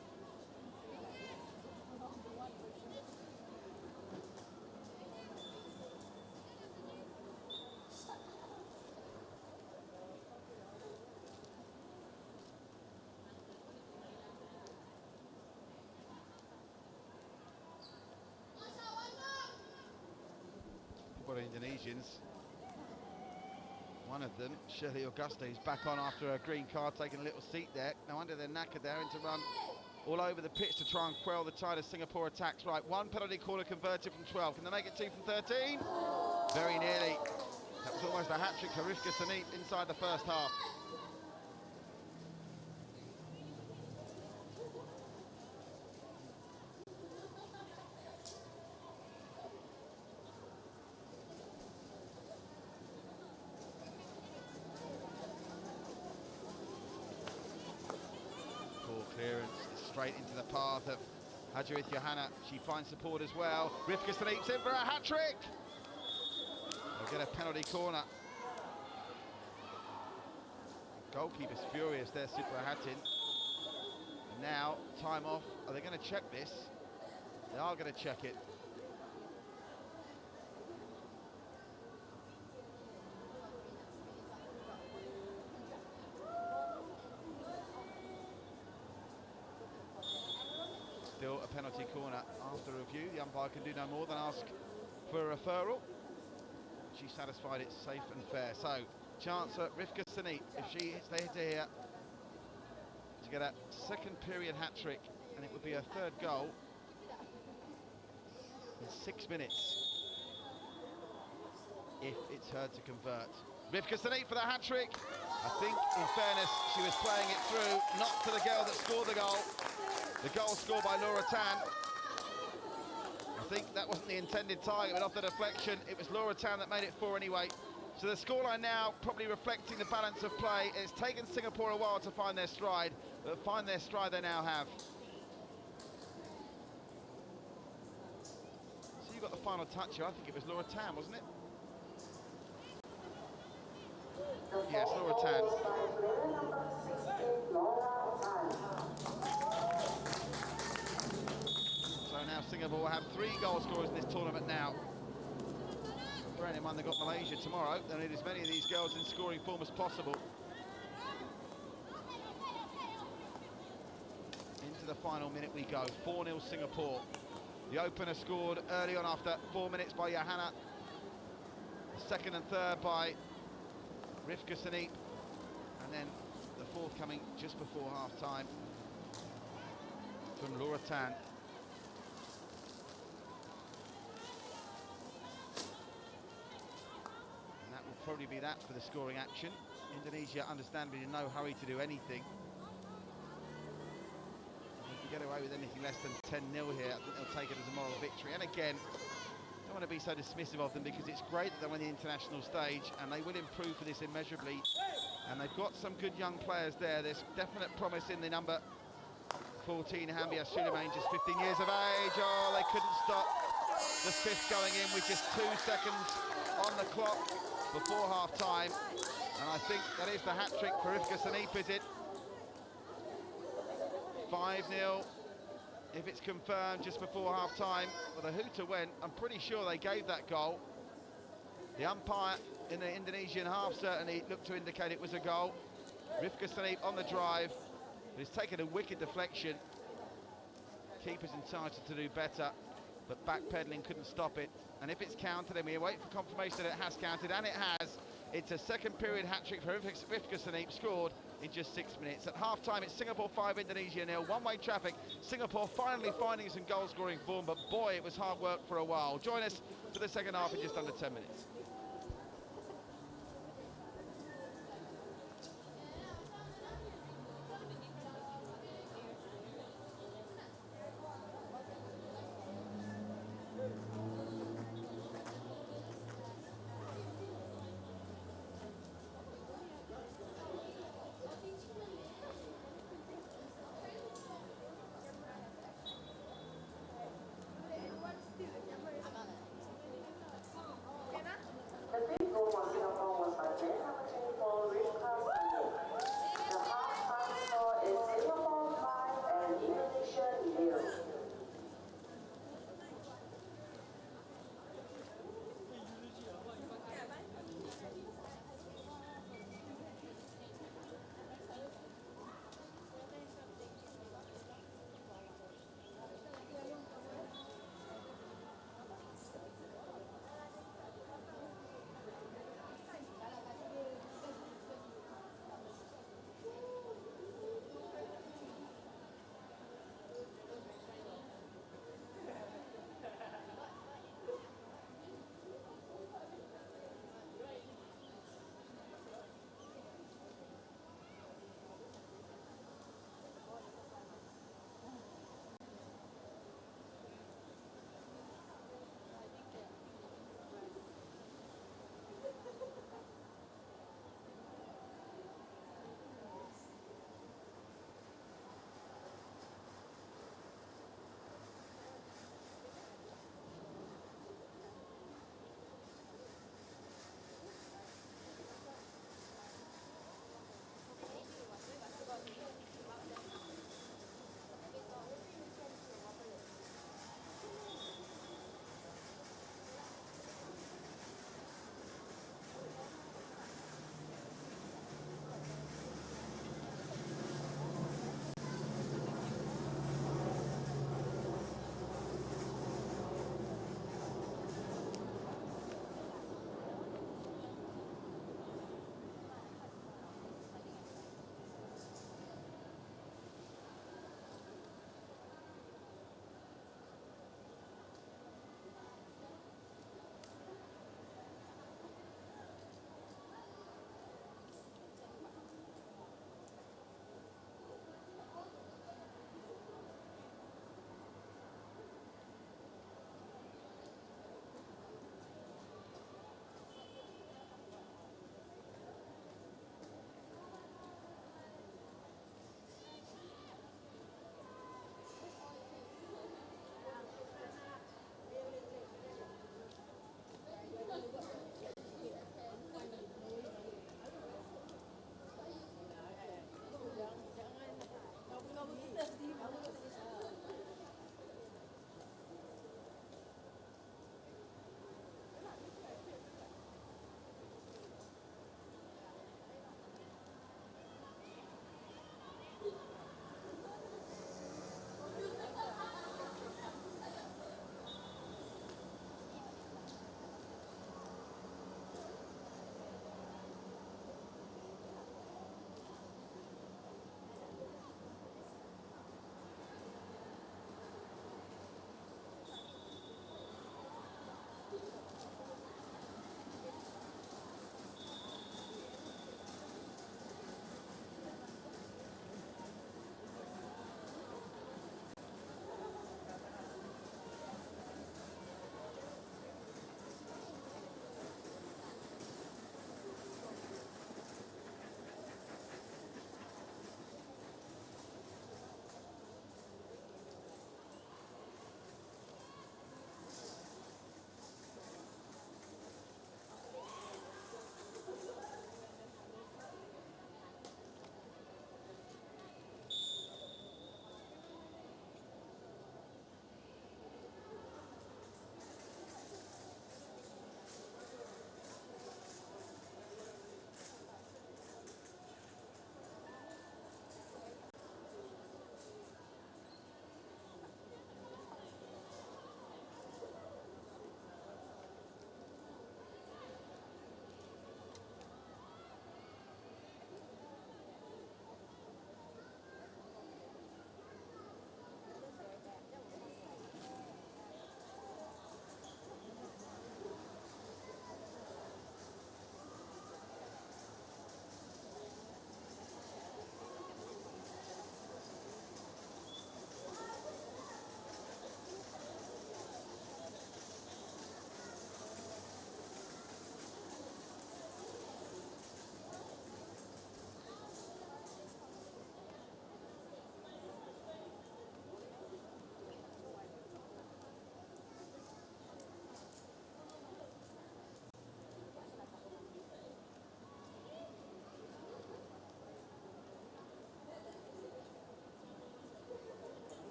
Indonesians. One of them, Shirley Augusta, is back on after a green card, taking a little seat there. No wonder they're knackered. They're having to run all over the pitch to try and quell the tide of Singapore attacks. Right, 1 penalty corner converted from 12. Can they make it 2 from 13? Very nearly. That was almost a hat-trick for Rivka Saneep inside the first half. Clearance straight into the path of Hajarith Johanna. She finds support as well. Rivka Saneep's in for a hat-trick. They'll get a penalty corner. Goalkeeper's furious there, Suprahatin. And now, time off. Are they going to check this? They are going to check it. Still a penalty corner after review. The umpire can do no more than ask for a referral. She satisfied it's safe and fair. So, chance for Rivka Saneep, if she hits the hitter here, to get a second period hat-trick, and it would be her third goal in 6 minutes, if it's her to convert. Rivka Saneep for the hat-trick. I think, in fairness, she was playing it through, not to the girl that scored the goal. The goal scored by Laura Tan. I think that wasn't the intended target, but off the deflection, it was Laura Tan that made it 4 anyway. So the scoreline now probably reflecting the balance of play. It's taken Singapore a while to find their stride, but find their stride they now have. So you got the final touch here. I think it was Laura Tan, wasn't it? Yes, Laura Tan. So now Singapore will have 3 goal scorers in this tournament now. Bearing in mind they've got Malaysia tomorrow, they'll need as many of these girls in scoring form as possible. Into the final minute we go, 4-0 Singapore. The opener scored early on after 4 minutes by Johanna. The second and third by Rivka Saneep. And then the fourth coming just before half-time from Laura Tan. And that will probably be that for the scoring action. Indonesia, understandably, in no hurry to do anything. If you get away with anything less than 10-0 here, I think they'll take it as a moral victory. And again, don't want to be so dismissive of them, because it's great that they're on the international stage and they will improve for this immeasurably. And they've got some good young players there. There's definite promise in the number 14, Hambia Suleiman, just 15 years of age. Oh, they couldn't stop the fifth going in with just 2 seconds on the clock before half-time. And I think that is the hat-trick for Rivka Saneep, is it? 5-0, if it's confirmed just before half-time. Well, the hooter went. I'm pretty sure they gave that goal. The umpire in the Indonesian half certainly looked to indicate it was a goal. Rivka Saneep on the drive, but it's taken a wicked deflection. Keeper's entitled to do better. but backpedaling couldn't stop it. And if it's counted, and we wait for confirmation that it has counted, and it has, it's a second period hat-trick for Rifka Saneep, scored in just 6 minutes. At half-time, it's Singapore 5, Indonesia 0, one-way traffic. Singapore finally finding some goal-scoring form, but boy, it was hard work for a while. Join us for the second half in just under 10 minutes.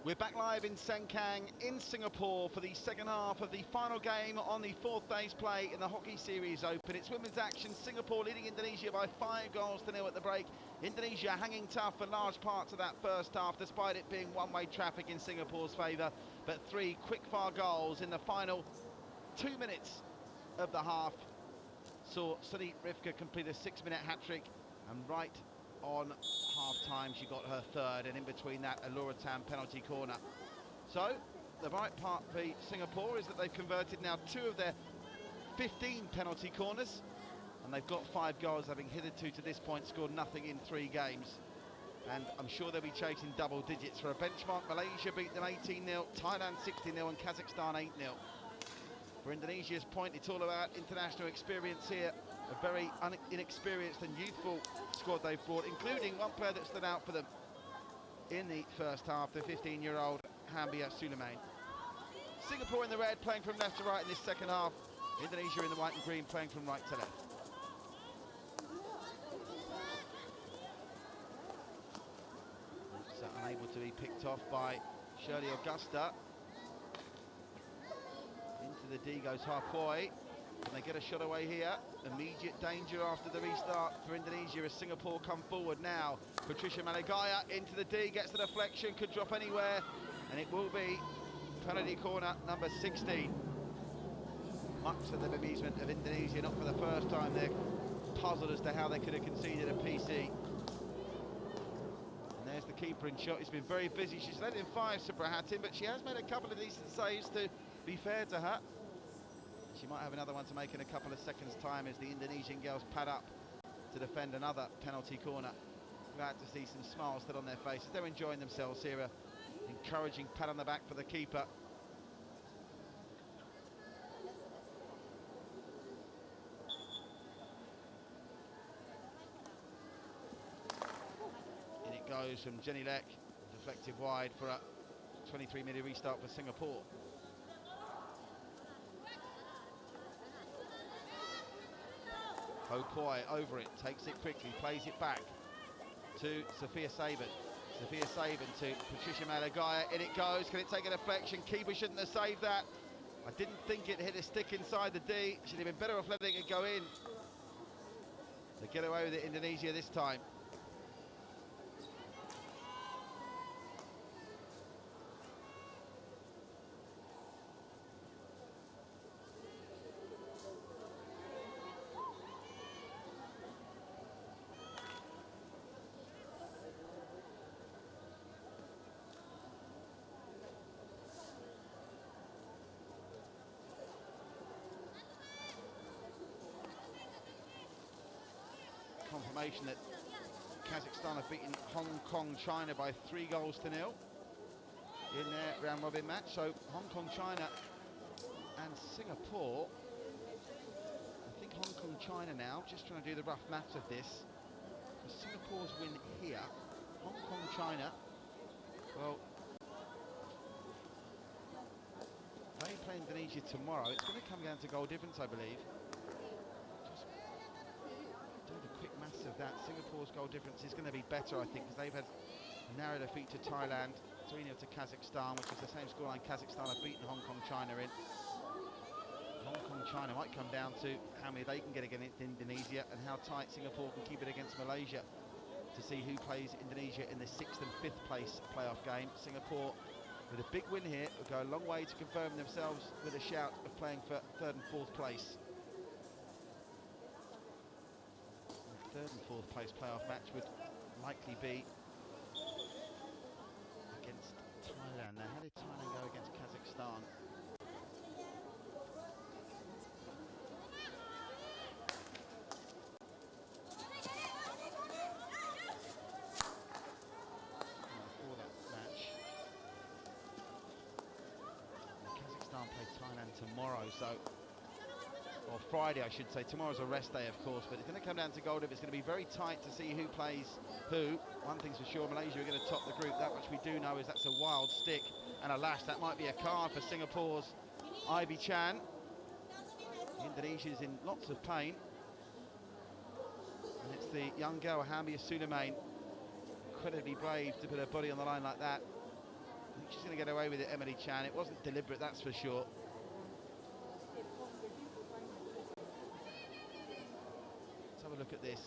We're back live in Sengkang in Singapore for the second half of the final game on the fourth day's play in the Hockey Series Open. It's women's action. Singapore leading Indonesia by 5-0 at the break. Indonesia hanging tough for large parts of that first half, despite it being one-way traffic in Singapore's favour. But 3 quick-fire goals in the final 2 minutes of the half saw Sunny Rivka complete a 6-minute hat-trick, and right on half-time she got her third, and in between that a Laura Tam penalty corner. So the bright part for Singapore is that they've converted now 2 of their 15 penalty corners, and they've got 5 goals, having hitherto to this point scored nothing in 3 games. And I'm sure they'll be chasing double digits. For a benchmark, Malaysia beat them 18-0, Thailand 60-0 and Kazakhstan 8-0. For Indonesia's point, it's all about international experience here. A very inexperienced and youthful squad they've brought, including one player that stood out for them in the first half, the 15-year-old Hambia Suleiman. Singapore in the red, playing from left to right in this second half. Indonesia in the white and green, playing from right to left. So unable to be picked off by Shirley Augusta. Into the D goes Harpoi, and they get a shot away here. Immediate danger after the restart for Indonesia as Singapore come forward now. Patricia Malagaya into the D, gets the deflection, could drop anywhere, and it will be penalty corner number 16. Much to the bemusement of Indonesia, not for the first time. They're puzzled as to how they could have conceded a PC. And there's the keeper in shot. He's been very busy. She's let in 5, Subrahatin, but she has made a couple of decent saves, to be fair to her. She might have another one to make in a couple of seconds' time as the Indonesian girls pad up to defend another penalty corner. Glad to see some smiles still on their faces. They're enjoying themselves here. Encouraging pat on the back for the keeper. In it goes from Jenny Lek, deflected wide for a 23-minute restart for Singapore. Hopoi over it, takes it quickly, plays it back to Sophia Saban. Sophia Saban to Patricia Malagaya, in it goes, can it take a deflection? Keeper shouldn't have saved that. I didn't think it hit a stick inside the D. Should have been better off letting it go in. They get away with it, Indonesia, this time. Confirmation that Kazakhstan have beaten Hong Kong China by 3-0 in their round robin match. So Hong Kong China and Singapore. I think Hong Kong China now, just trying to do the rough maths of this. For Singapore's win here, Hong Kong China, well, they play Indonesia tomorrow. It's going to come down to goal difference, I believe. Quick maths of that. Singapore's goal difference is going to be better, I think, because they've had a narrow defeat to Thailand, 3-0 to Kazakhstan, which is the same scoreline Kazakhstan have beaten Hong Kong China in. Hong Kong China might come down to how many they can get against Indonesia and how tight Singapore can keep it against Malaysia to see who plays Indonesia in the 6th and 5th place playoff game. Singapore, with a big win here, will go a long way to confirm themselves with a shout of playing for 3rd and 4th place. 3rd and 4th place playoff match would likely be against Thailand. Now, how did Thailand go against Kazakhstan? For that match, Kazakhstan play Thailand tomorrow, so, or Friday I should say. Tomorrow's a rest day, of course, but it's going to come down to goal. It's going to be very tight to see who plays who. One thing's for sure, Malaysia are going to top the group. That much we do know is that's a wild stick, and alas, that might be a card for Singapore's Ivy Chan. Indonesia's in lots of pain, and it's the young girl Hambia Suleiman, incredibly brave to put her body on the line like that. think she's going to get away with it, Emily Chan. It wasn't deliberate, that's for sure. Let's have a look at this.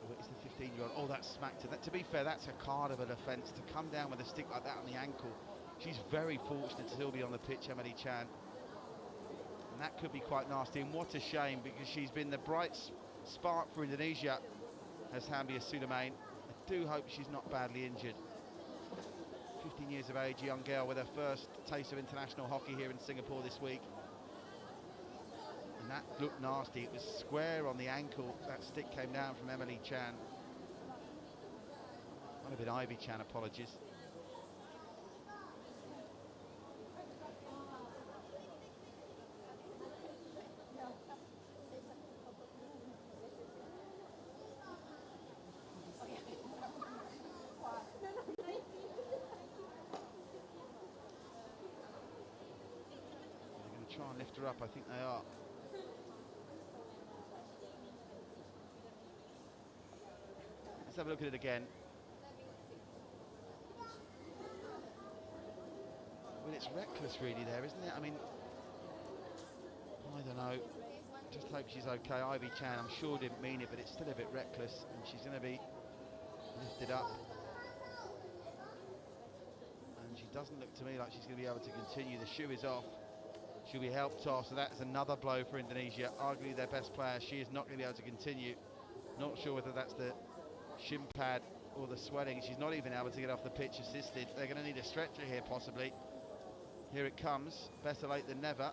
Oh, it's the 15-year-old. Oh, that smacked her. That, to be fair, that's a card of an offence to come down with a stick like that on the ankle. She's very fortunate to still be on the pitch, Emily Chan. And that could be quite nasty. And what a shame, because she's been the bright spark for Indonesia as Hambia Suleiman. I do hope she's not badly injured. 15 years of age, a young girl with her first taste of international hockey here in Singapore this week. And that looked nasty. It was square on the ankle. That stick came down from Emily Chan. Might have been Ivy Chan, apologies. They're going to try and lift her up, I think they are. Let's have a look at it again. Well, it's reckless really there, isn't it? I mean, I don't know. Just hope she's okay. Ivy Chan, I'm sure didn't mean it, but it's still a bit reckless, and she's going to be lifted up. And she doesn't look to me like she's going to be able to continue. The shoe is off. She'll be helped off, so that's another blow for Indonesia. Arguably their best player. She is not going to be able to continue. Not sure whether that's the shin pad or the swelling. She's not even able to get off the pitch assisted. They're going to need a stretcher here possibly. Here it comes, better late than never.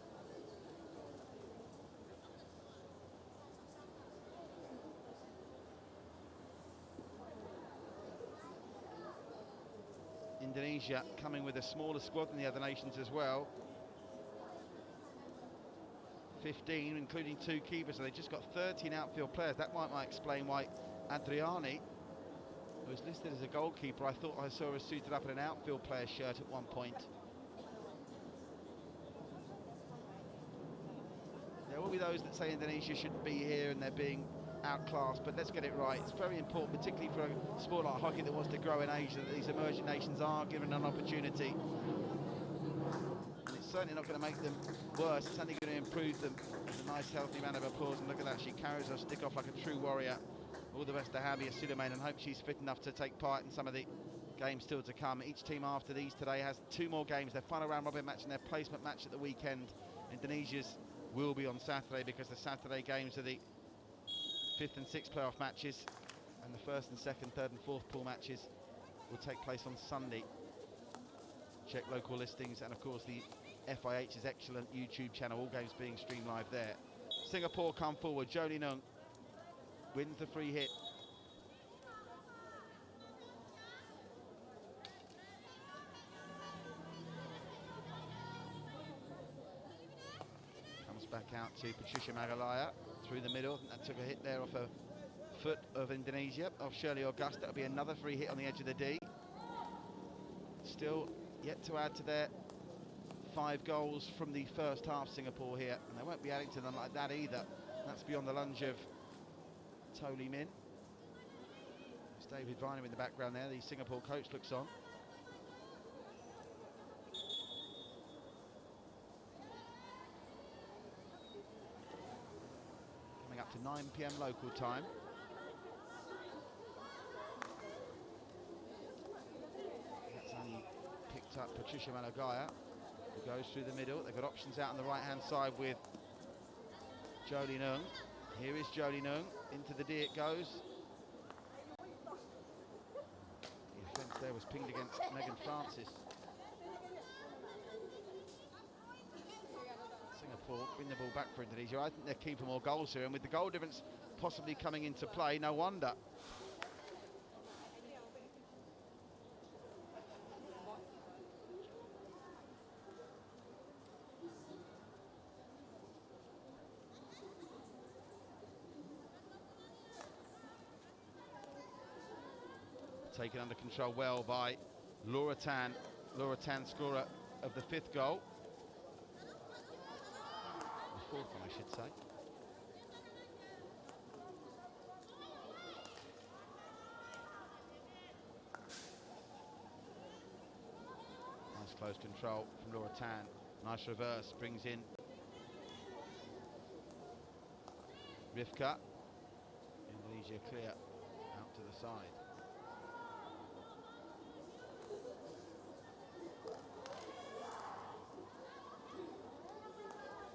Indonesia coming with a smaller squad than the other nations as well. 15, including 2 keepers, so they've just got 13 outfield players. That might explain why Adriani, who was listed as a goalkeeper, I thought I saw her suited up in an outfield player shirt at one point. There will be those that say Indonesia shouldn't be here and they're being outclassed, but let's get it right. It's very important, particularly for a sport like hockey that wants to grow in Asia, that these emerging nations are given an opportunity. And it's certainly not going to make them worse, it's only going to improve them. There's a nice healthy round of applause, and look at that, she carries her stick off like a true warrior. All the best to Hambia Suleiman, and hope she's fit enough to take part in some of the games still to come. Each team after these today has 2 more games, their final round robin match and their placement match at the weekend. Indonesia's will be on Saturday, because the Saturday games are the 5th and 6th playoff matches, and the 1st and 2nd, 3rd and 4th pool matches will take place on Sunday. Check local listings, and of course the FIH's excellent YouTube channel, all games being streamed live there. Singapore come forward, Jolie Nung wins the free hit. Comes back out to Patricia Magalaya through the middle. That took a hit there off a foot of Indonesia, off Shirley Augusta. That'll be another free hit on the edge of the D. Still yet to add to their 5 goals from the first half, Singapore here, and they won't be adding to them like that either. That's beyond the lunge of Toli Min. It's David Viner in the background there, the Singapore coach looks on. Coming up to 9 PM local time. That's only picked up Patricia Malagaya, who goes through the middle. They've got options out on the right hand side with Jolie Nung. Here is Jolie Nung, into the D it goes. The offence there was pinged against Megan Francis. Singapore win the ball back for Indonesia. I think they're keen for more goals here, and with the goal difference possibly coming into play, no wonder. Taken under control well by Laura Tan. Laura Tan, scorer of the 5th goal. The 4th one, I should say. Close control from Laura Tan. Nice reverse, brings in Rivka. Indonesia clear out to the side.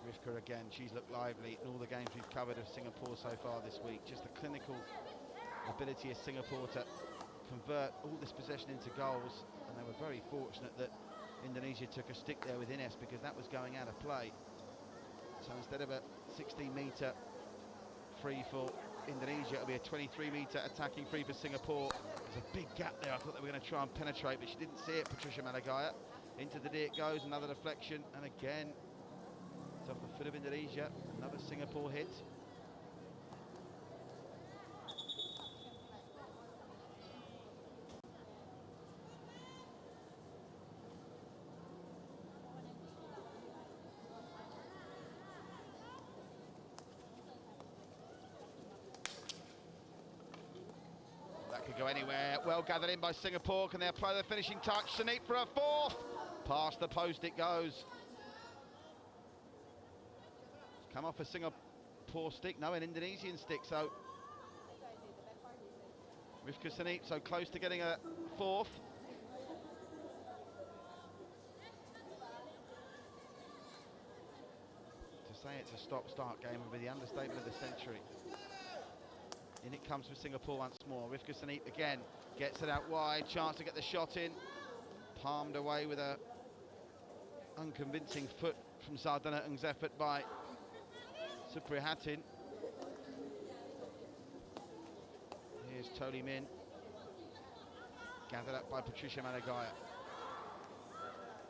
Rivka again, she's looked lively in all the games we've covered of Singapore so far this week. Just the clinical ability of Singapore to convert all this possession into goals, and they were very fortunate that Indonesia took a stick there with Ines, because that was going out of play. So instead of a 16-metre free for Indonesia, it'll be a 23-metre attacking free for Singapore. There's a big gap there. I thought they were going to try and penetrate, but she didn't see it. Patricia Malagaya into the D it goes, another deflection, and again it's off the foot of Indonesia. Another Singapore hit. That could go anywhere. Well gathered in by Singapore. Can they apply the finishing touch? Saneep for a fourth. Past the post it goes. Come off a Singapore stick. No, an Indonesian stick. So Rivka Saneep so close to getting a fourth. To say it's a stop-start game would be the understatement of the century. In it comes for Singapore once more. Rivka Saneep again gets it out wide. Chance to get the shot in. Palmed away with a unconvincing foot from Sardana Ngzefet by Suprihatin. Here's Toli Min. Gathered up by Patricia Malagaya.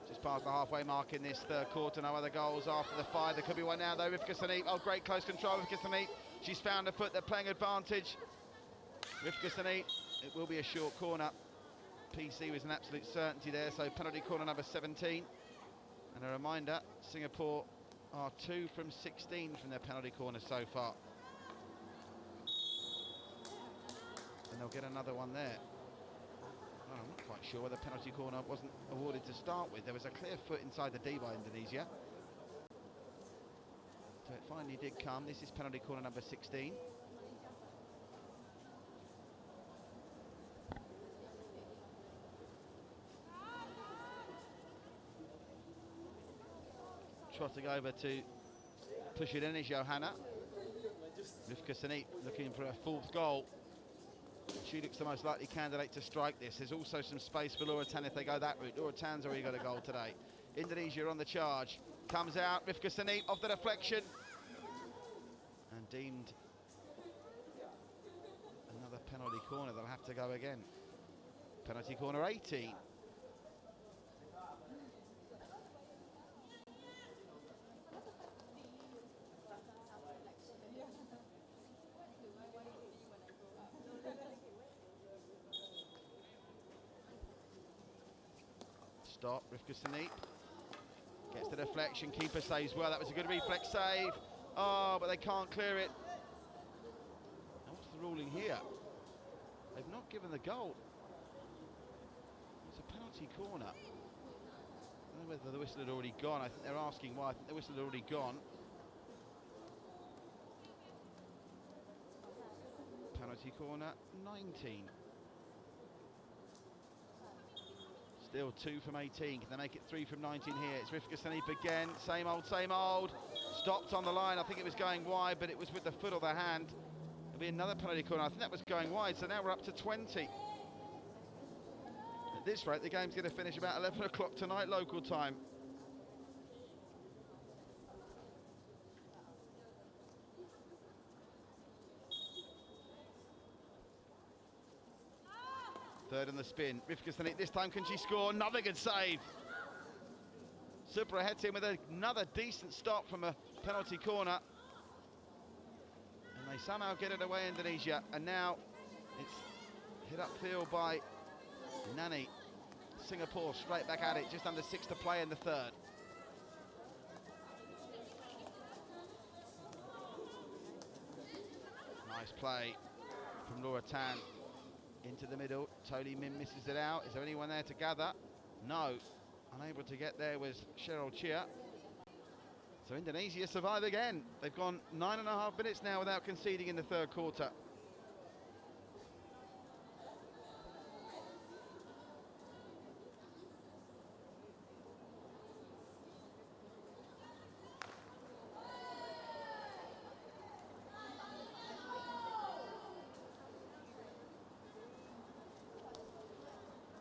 Just past the halfway mark in this third quarter. No other goals after the 5. There could be one now though. Rivka Saneep. Oh, great close control. Rivka Saneep. She's found a foot. They're playing advantage. Rivka Saneep. It will be a short corner. PC was an absolute certainty there. So penalty corner number 17. And a reminder, Singapore are 2 from 16 from their penalty corner so far. And they'll get another one there. Well, I'm not quite sure whether the penalty corner wasn't awarded to start with. There was a clear foot inside the D by Indonesia. So it finally did come. This is penalty corner number 16. Trotting over to push it in is Johanna. Rivka Saneep looking for a 4th goal. She looks the most likely candidate to strike this. There's also some space for Laura Tan if they go that route. Laura Tan's already got a goal today. Indonesia on the charge. Comes out, Rivka Saneep off the deflection. And deemed another penalty corner. They'll have to go again. Penalty corner 18. Stop, Rivka Saneep gets the deflection, keeper saves well. That was a good reflex save. Oh, but they can't clear it. Now what's the ruling here? They've not given the goal. It's a penalty corner. I don't know whether the whistle had already gone. I think they're asking why. I think the whistle had already gone. Penalty corner 19. Still 2 from 18. Can they make it 3 from 19 here? It's Rivka Saneep again. Same old, same old. Stopped on the line. I think it was going wide, but it was with the foot or the hand. It'll be another penalty corner. I think that was going wide, so now we're up to 20. At this rate, the game's going to finish about 11 o'clock tonight, local time. Third on the spin. Rivka Saneep, this time can she score? Another good save. Suprihatin with another decent stop from a penalty corner. And they somehow get it away, Indonesia. And now it's hit upfield by Nani. Singapore straight back at it, just under 6 to play in the third. Nice play from Laura Tan. Into the middle, Toli Min misses it out. Is there anyone there to gather? No. Unable to get there was Cheryl Chia. So Indonesia survive again. They've gone 9.5 minutes now without conceding in the third quarter.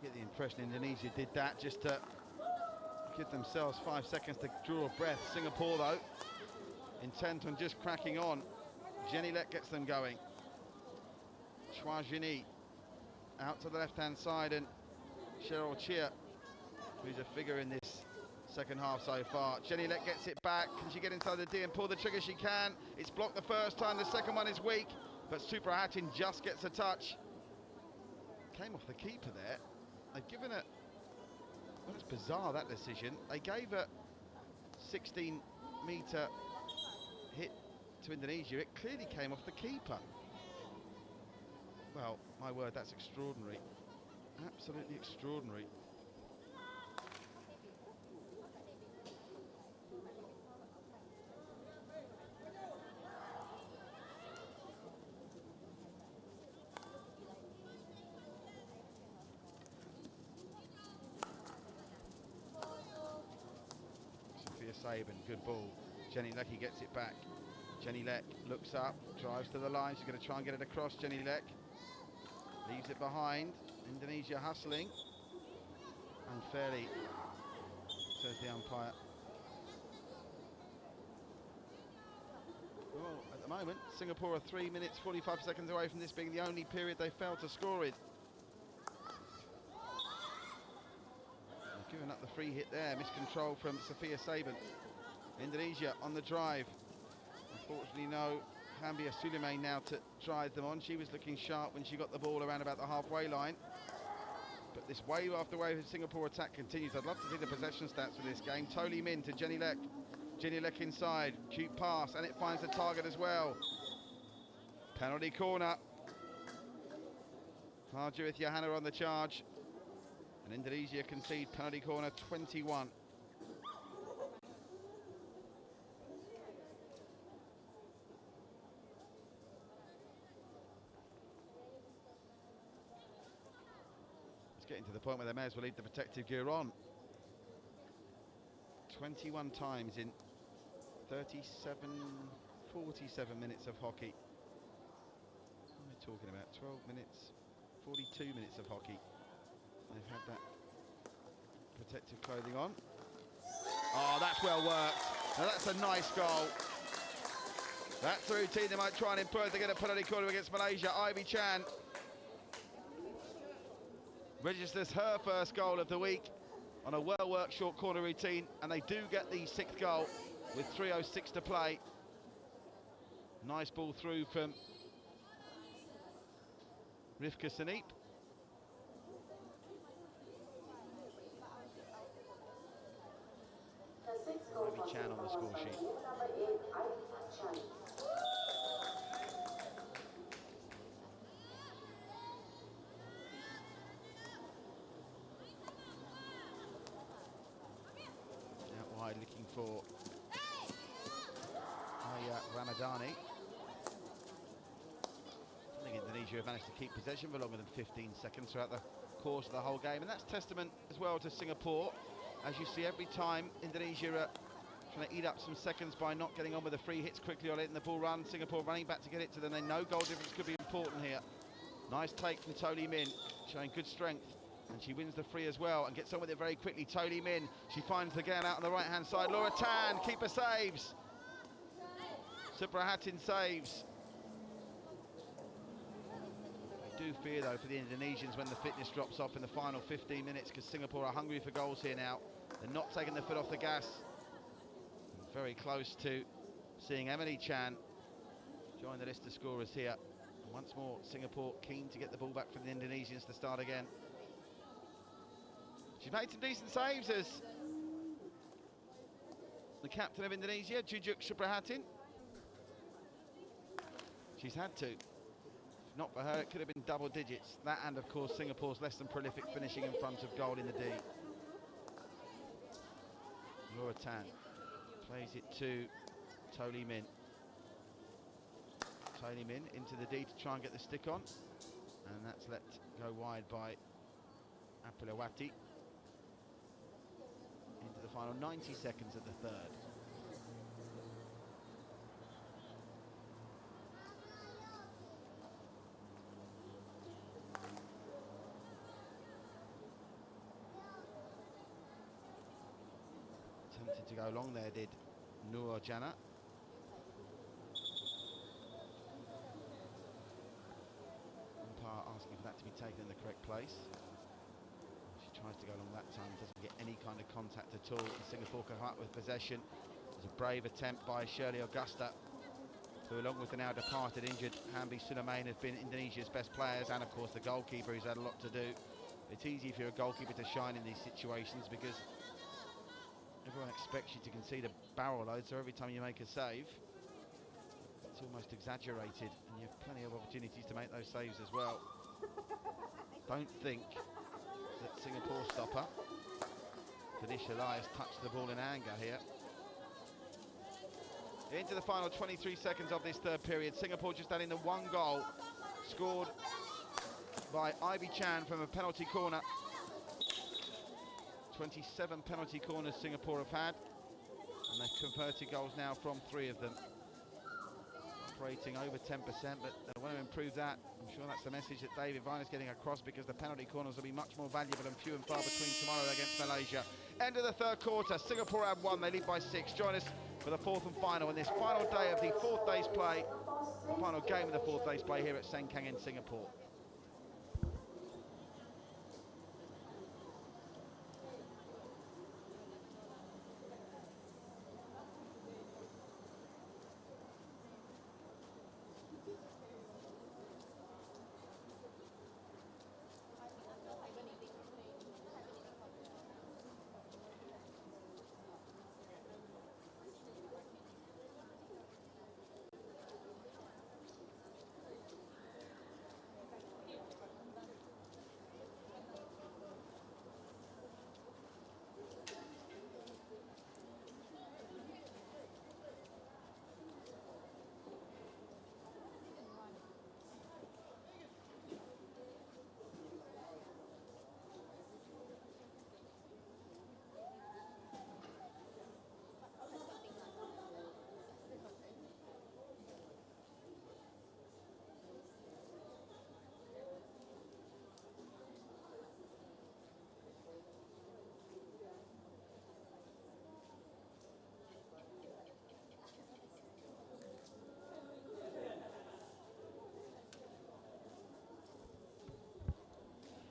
Get the impression Indonesia did that just to give themselves 5 seconds to draw a breath. Singapore, though, intent on just cracking on. Jenny Lek gets them going. Chua Jini out to the left-hand side, and Cheryl Chia, who's a figure in this second half so far. Jenny Lek gets it back. Can she get inside the D and pull the trigger? She can. It's blocked the first time. The second one is weak, but Suprahatin just gets a touch. Came off the keeper there. They've given it. Well, it's bizarre, that decision. They gave a 16-metre hit to Indonesia. It clearly came off the keeper. Well, my word, that's extraordinary. Absolutely extraordinary. Saban, good ball. Jenny Leckie gets it back. Jenny Lek looks up, drives to the line. She's going to try and get it across. Jenny Lek leaves it behind. Indonesia hustling. Unfairly, says the umpire. Well, at the moment, Singapore are 3 minutes 45 seconds away from this being the only period they failed to score in. Giving up the free hit there, miscontrol from Sophia Saban. Indonesia on the drive. Unfortunately, no Hambia Suleiman now to drive them on. She was looking sharp when she got the ball around about the halfway line. But this wave after wave of Singapore attack continues. I'd love to see the possession stats for this game. Toli Min to Jenny Lek. Jenny Lek inside, cute pass, and it finds the target as well. Penalty corner. Harjavith Yohanna on the charge. And Indonesia concede penalty corner 21. It's getting to the point where they may as well leave the protective gear on. 21 times in 47 minutes of hockey. What am I talking about? 12 minutes, 42 minutes of hockey. They've had that protective clothing on. Oh, that's well worked. Now that's a nice goal. That's a routine they might try and improve. They get a penalty corner against Malaysia. Ivy Chan registers her first goal of the week on a well-worked short corner routine, and they do get the 6th goal with 3:06 to play. Nice ball through from Rivka Saneep. Ivy Chan on the score sheet. Out wide looking for Ramadani. I think Indonesia have managed to keep possession for longer than 15 seconds throughout the course of the whole game, and that's testament as well to Singapore. As you see, every time Indonesia are trying to eat up some seconds by not getting on with the free hits quickly or letting the ball run. Singapore running back to get it to them. They know goal difference could be important here. Nice take from Toli Min, showing good strength. And she wins the free as well and gets on with it very quickly. Toli Min, she finds the girl out on the right-hand side. Laura Tan, keeper saves. Suprahatin saves. I do fear, though, for the Indonesians when the fitness drops off in the final 15 minutes, because Singapore are hungry for goals here now. They're not taking their foot off the gas. Very close to seeing Emily Chan join the list of scorers here. And once more, Singapore keen to get the ball back from the Indonesians to start again. She's made some decent saves as the captain of Indonesia, Jujuk Suprahatin. She's had to. If not for her, it could have been double digits. That and, of course, Singapore's less than prolific finishing in front of goal in the D. Laura Tan plays it to Toli Min. Toli Min into the D to try and get the stick on, and that's let go wide by Apilawati. Into the final 90 seconds of the third. Attempted to go long there, did Noor Jana. Umpire asking for that to be taken in the correct place. She tries to go long that time, doesn't get any kind of contact at all. And Singapore come up with possession. It was a brave attempt by Shirley Augusta, who along with the now departed injured Hambi Sulaiman have been Indonesia's best players, and of course the goalkeeper who's had a lot to do. It's easy if you're a goalkeeper to shine in these situations because everyone expects you to concede a barrel load, so every time you make a save, it's almost exaggerated, and you have plenty of opportunities to make those saves as well. Don't think that Singapore stopper, Felicia Elias, touched the ball in anger here. Into the final 23 seconds of this third period, Singapore just adding the one goal, scored by Ivy Chan from a penalty corner. 27 penalty corners Singapore have had, and they've converted goals now from 3 of them. Operating over 10%, but they want to improve that. I'm sure that's the message that David Vine is getting across, because the penalty corners will be much more valuable and few and far between tomorrow against Malaysia. End of the third quarter, Singapore have 1, they lead by 6. Join us for the 4th and final in this final day of the 4th day's play, the final game of the 4th day's play here at Sengkang in Singapore.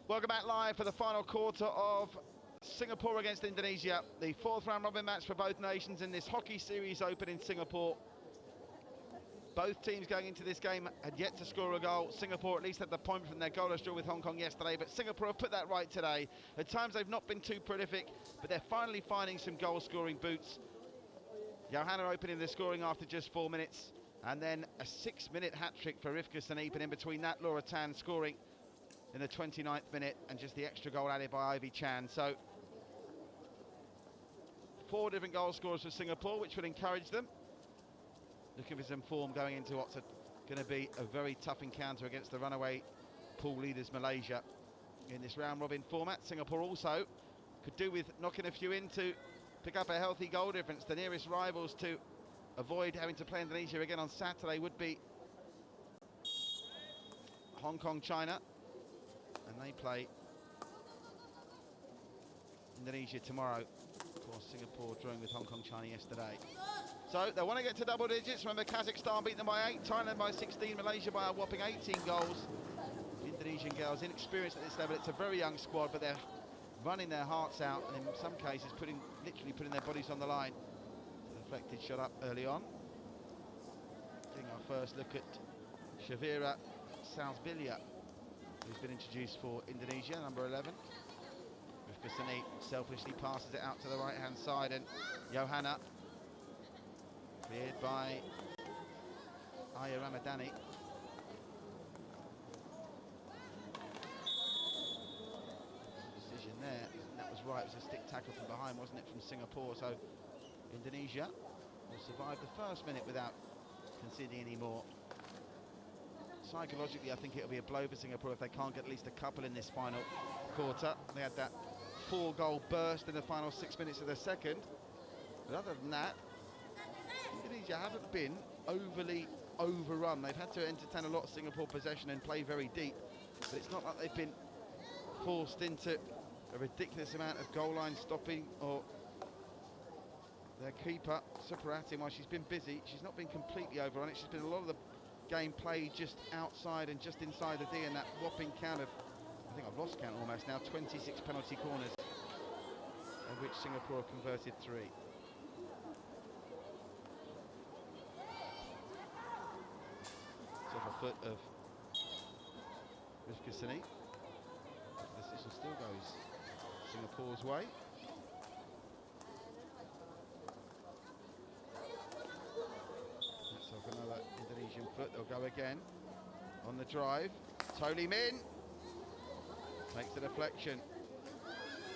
Welcome back live for the final quarter of Singapore against Indonesia, the 4th round robin match for both nations in this hockey series open in Singapore. Both teams going into this game had yet to score a goal. Singapore at least had the point from their goalless draw with Hong Kong yesterday, but Singapore have put that right today. At times they've not been too prolific, but they're finally finding some goal-scoring boots. Johanna opening the scoring after just 4 minutes, and then a 6-minute hat-trick for Rivka Saneep, and in between that Laura Tan scoring in the 29th minute, and just the extra goal added by Ivy Chan. So 4 different goal scorers for Singapore, which will encourage them. Looking for some form going into what's going to be a very tough encounter against the runaway pool leaders Malaysia in this round robin format. Singapore also could do with knocking a few in to pick up a healthy goal difference. The nearest rivals to avoid having to play Indonesia again on Saturday would be Hong Kong, China, and they play Indonesia tomorrow. Of course, Singapore drawing with Hong Kong, China yesterday. So they want to get to double digits. Remember, Kazakhstan beat them by 8, Thailand by 16, Malaysia by a whopping 18 goals. The Indonesian girls inexperienced at this level. It's a very young squad, but they're running their hearts out, and in some cases literally putting their bodies on the line. Deflected shot up early on. Taking our first look at Shavira Salzbilia, who's been introduced for Indonesia, number 11. Rivka Saneep selfishly passes it out to the right-hand side, and Johanna, cleared by Aya Ramadani. Decision there, that was right. It was was a stick tackle from behind, wasn't it, from Singapore? So Indonesia will survive the first minute without conceding any more. Psychologically, I think it'll be a blow for Singapore if they can't get at least a couple in this final quarter. They had that 4-goal burst in the final 6 minutes of the second. But other than that, Indonesia haven't been overly overrun. They've had to entertain a lot of Singapore possession and play very deep. But it's not like they've been forced into a ridiculous amount of goal line stopping, or their keeper, Supratim, while she's been busy, she's not been completely overrun it. She's been a lot of the game played just outside and just inside the D, and that whopping count of, I think I've lost count almost now, 26 penalty corners, of which Singapore have converted 3. It's off a foot of Rivka Sini. The decision still goes Singapore's way. That's off another Indonesian foot. They'll go again on the drive. Toli Min makes the deflection.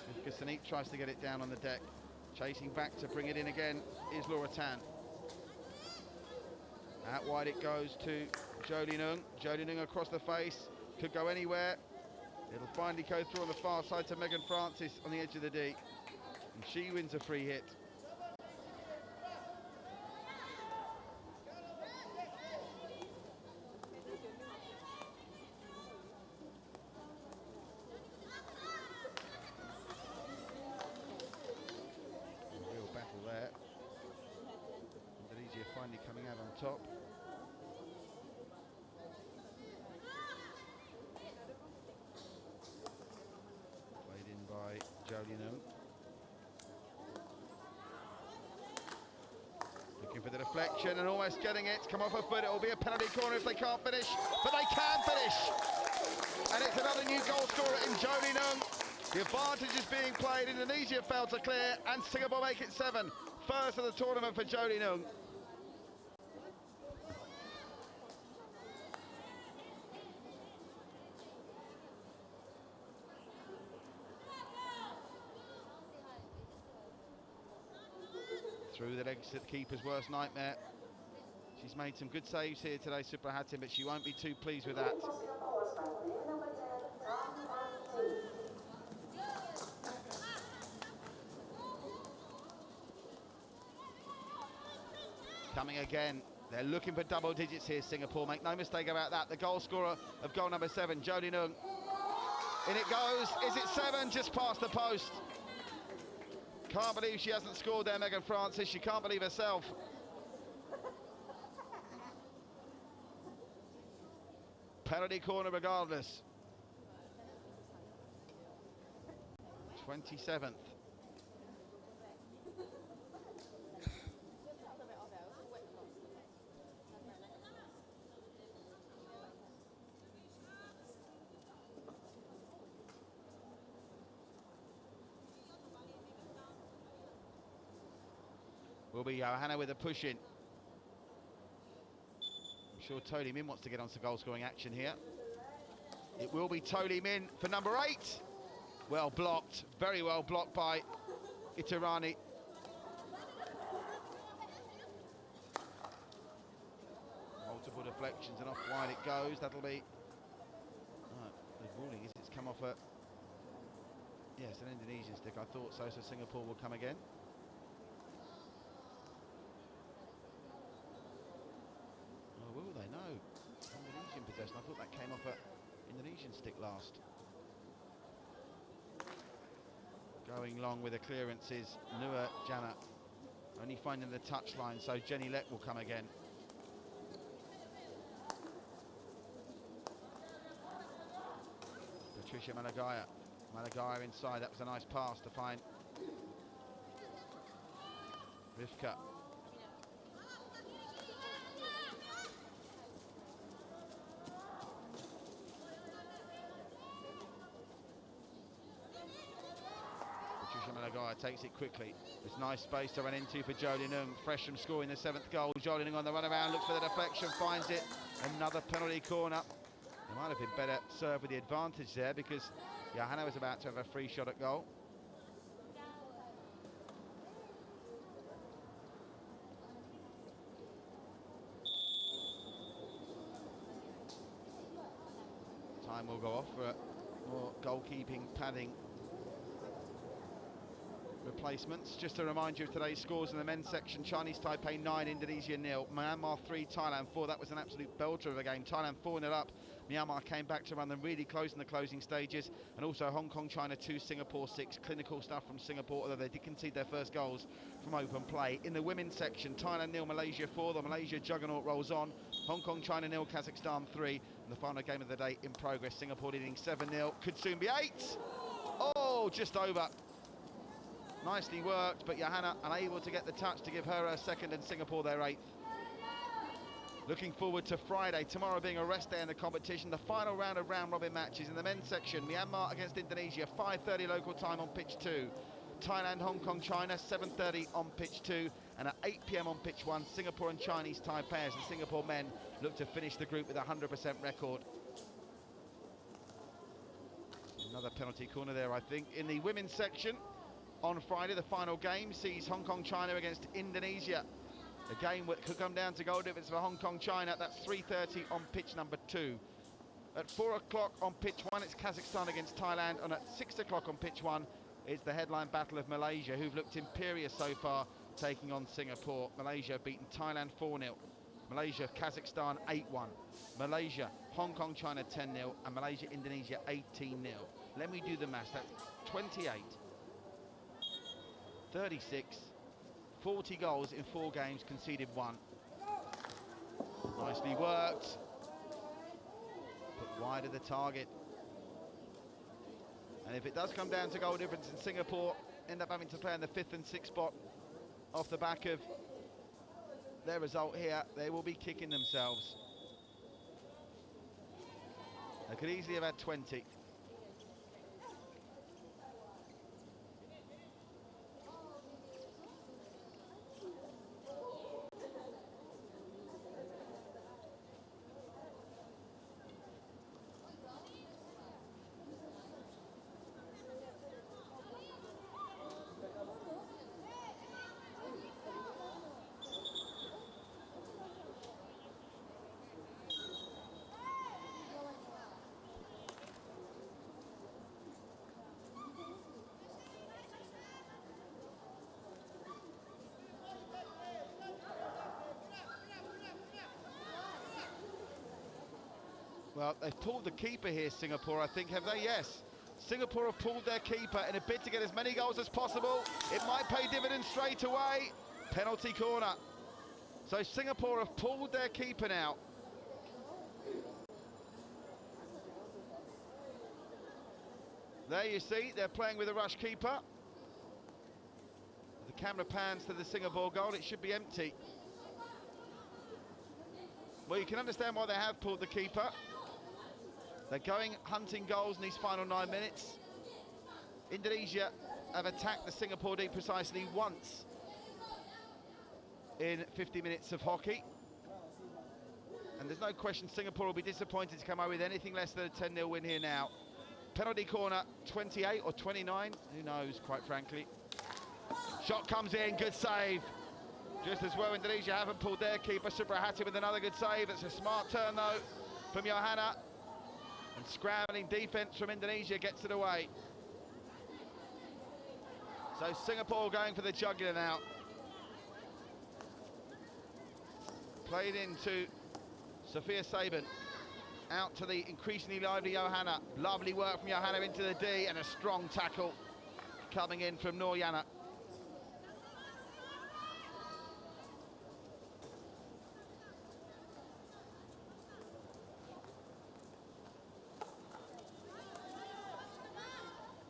Rivka Sini tries to get it down on the deck. Chasing back to bring it in again is Laura Tan. Out wide it goes to Jolie Nung. Jolie Nung across the face. Could go anywhere. It'll finally go through on the far side to Megan Francis on the edge of the D. And she wins a free hit. A real battle there. Indonesia finally coming out on top. By Jolie Nung. Looking for the deflection and almost getting it. Come off her foot. It will be a penalty corner if they can't finish, but they can finish. And it's another new goal scorer in Jolie Nung. The advantage is being played. Indonesia failed to clear, and Singapore make it 7. First of the tournament for Jolie Nung. Through the legs to the keeper's worst nightmare. She's made some good saves here today, Supratim, but she won't be too pleased with that. Coming again. They're looking for double digits here, Singapore. Make no mistake about that. The goal scorer of goal number 7, Jolie Nung. In it goes. Is it 7? Just past the post. Can't believe she hasn't scored there, Megan Francis. She can't believe herself. Penalty corner regardless. 27th. Will be Johanna with a push in. I'm sure Toli Min wants to get on to goal scoring action here. It will be Toli Min for number 8. Well blocked, very well blocked by Itarani. Multiple deflections and off wide it goes. That'll be, the ruling is it's come off a, yes, an Indonesian stick. I thought so, so Singapore will come again. Will they? No. Indonesian possession. I thought that came off an Indonesian stick last. Going long with the clearances, Nur Jana. Only finding the touchline, so Jenny Lek will come again. Patricia Malagaya. Malagaya inside. That was a nice pass to find Rivka. Malagaya takes it quickly. There's nice space to run into for Jolie Nung. Fresh from scoring the 7th goal. Jolie Nung on the run around, looks for the deflection, finds it. Another penalty corner. They might have been better served with the advantage there, because Johanna was about to have a free shot at goal. alarm will go off for more goalkeeping padding replacements. Just to remind you of today's scores in the men's section: Chinese Taipei 9, Indonesia 0, Myanmar 3, Thailand 4. That was an absolute belter of a game. Thailand 4-0 up. Myanmar came back to run them really close in the closing stages. And also Hong Kong, China 2, Singapore 6. Clinical stuff from Singapore, although they did concede their first goals from open play. In the women's section, Thailand 0, Malaysia 4. The Malaysia juggernaut rolls on. Hong Kong, China 0, Kazakhstan 3. And the final game of the day in progress. Singapore leading 7-0. Could soon be 8. Oh, just over. Nicely worked, but Johanna unable to get the touch to give her second and Singapore their 8th. Looking forward to Friday, tomorrow being a rest day in the competition. The final round of round-robin matches in the men's section: Myanmar against Indonesia, 5:30 local time on pitch 2. Thailand, Hong Kong, China, 7:30 on pitch 2. And at 8 p.m. on pitch 1, Singapore and Chinese Taipei, as the Singapore men look to finish the group with a 100% record. Another penalty corner there, I think. In the women's section, on Friday, the final game sees Hong Kong, China against Indonesia. A game that could come down to goal difference for Hong Kong, China. That's 3:30 on pitch number 2. At 4 o'clock on pitch 1, it's Kazakhstan against Thailand. And at 6 o'clock on pitch 1, it's the headline battle of Malaysia, who've looked imperious so far, taking on Singapore. Malaysia have beaten Thailand 4-0. Malaysia, Kazakhstan 8-1. Malaysia, Hong Kong, China 10-0. And Malaysia, Indonesia 18-0. Let me do the maths. That's 28. 36, 40 goals in 4 games, conceded 1. Nicely worked, but wide of the target. And if it does come down to goal difference in Singapore, end up having to play in the 5th and 6th spot off the back of their result here, they will be kicking themselves. They could easily have had 20. Well, they've pulled the keeper here, Singapore, I think, have they? Yes. Singapore have pulled their keeper in a bid to get as many goals as possible. It might pay dividends straight away. Penalty corner. So Singapore have pulled their keeper now. There you see, they're playing with a rush keeper. The camera pans to the Singapore goal. It should be empty. Well, you can understand why they have pulled the keeper. They're going hunting goals in these final 9 minutes. Indonesia have attacked the Singapore D precisely once in 50 minutes of hockey. And there's no question Singapore will be disappointed to come out with anything less than a 10-0 win here now. Penalty corner, 28 or 29, who knows, quite frankly. Shot comes in, good save. Just as well, Indonesia haven't pulled their keeper. Subrahati with another good save. It's a smart turn, though, from Johanna. And scrambling defence from Indonesia gets it away. So Singapore going for the jugular now. Played into Sophia Saban. Out to the increasingly lively Johanna. Lovely work from Johanna into the D, and a strong tackle coming in from Norjana.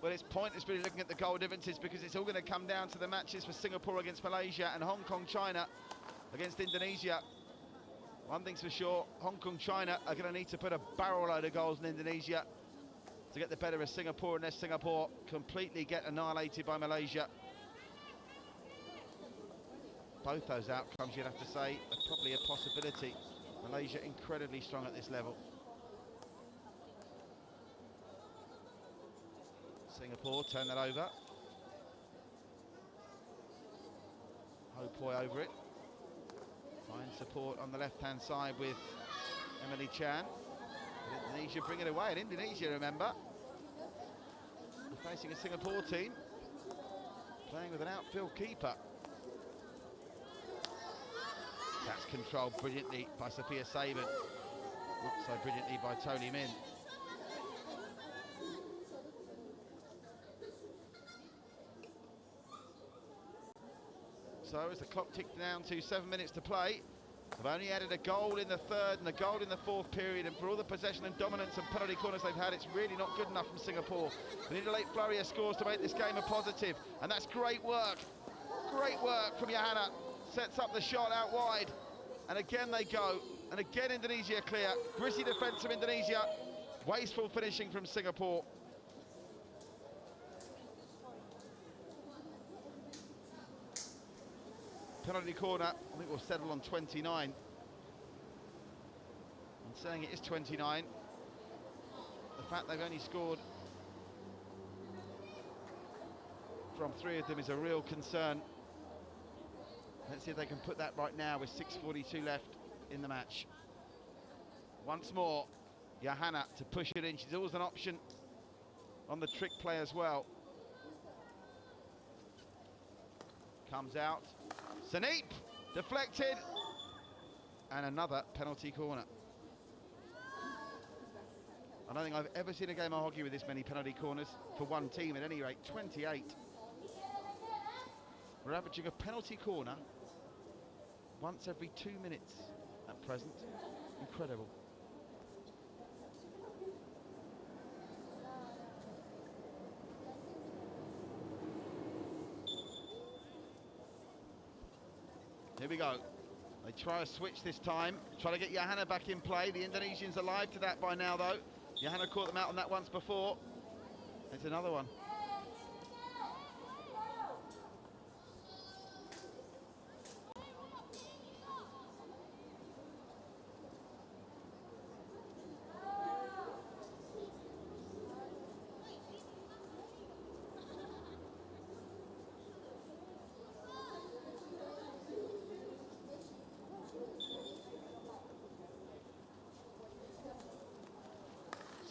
Well, it's pointless really looking at the goal differences, because it's all going to come down to the matches for Singapore against Malaysia and Hong Kong, China against Indonesia. One thing's for sure, Hong Kong, China are going to need to put a barrel load of goals in Indonesia to get the better of Singapore, unless Singapore completely get annihilated by Malaysia. Both those outcomes, you'd have to say, are probably a possibility. Malaysia incredibly strong at this level. Singapore turn that over. Hopoi over it. Finds support on the left-hand side with Emily Chan. But Indonesia bring it away, and Indonesia, remember, facing a Singapore team playing with an outfield keeper. That's controlled brilliantly by Sophia Saban, not so brilliantly by Tony Min. So as the clock ticked down to 7 minutes to play, they've only added a goal in the third and a goal in the fourth period, and for all the possession and dominance and penalty corners they've had, it's really not good enough from Singapore. They need a late flurry of scores to make this game a positive, and that's great work. Great work from Johanna. Sets up the shot out wide, and again they go, and again Indonesia clear. Gritty defence from Indonesia, wasteful finishing from Singapore. Penalty corner, I think we'll settle on 29. I'm saying it is 29. The fact they've only scored from 3 of them is a real concern. Let's see if they can put that right now with 6:42 left in the match. Once more, Johanna to push it in. She's always an option on the trick play as well. Comes out. Saneep, deflected, and another penalty corner. I don't think I've ever seen a game of hockey with this many penalty corners for one team, at any rate, 28. We're averaging a penalty corner once every 2 minutes at present. Incredible. Here we go. They try a switch this time. Try to get Johanna back in play. The Indonesians are alive to that by now, though. Johanna caught them out on that once before. It's another one.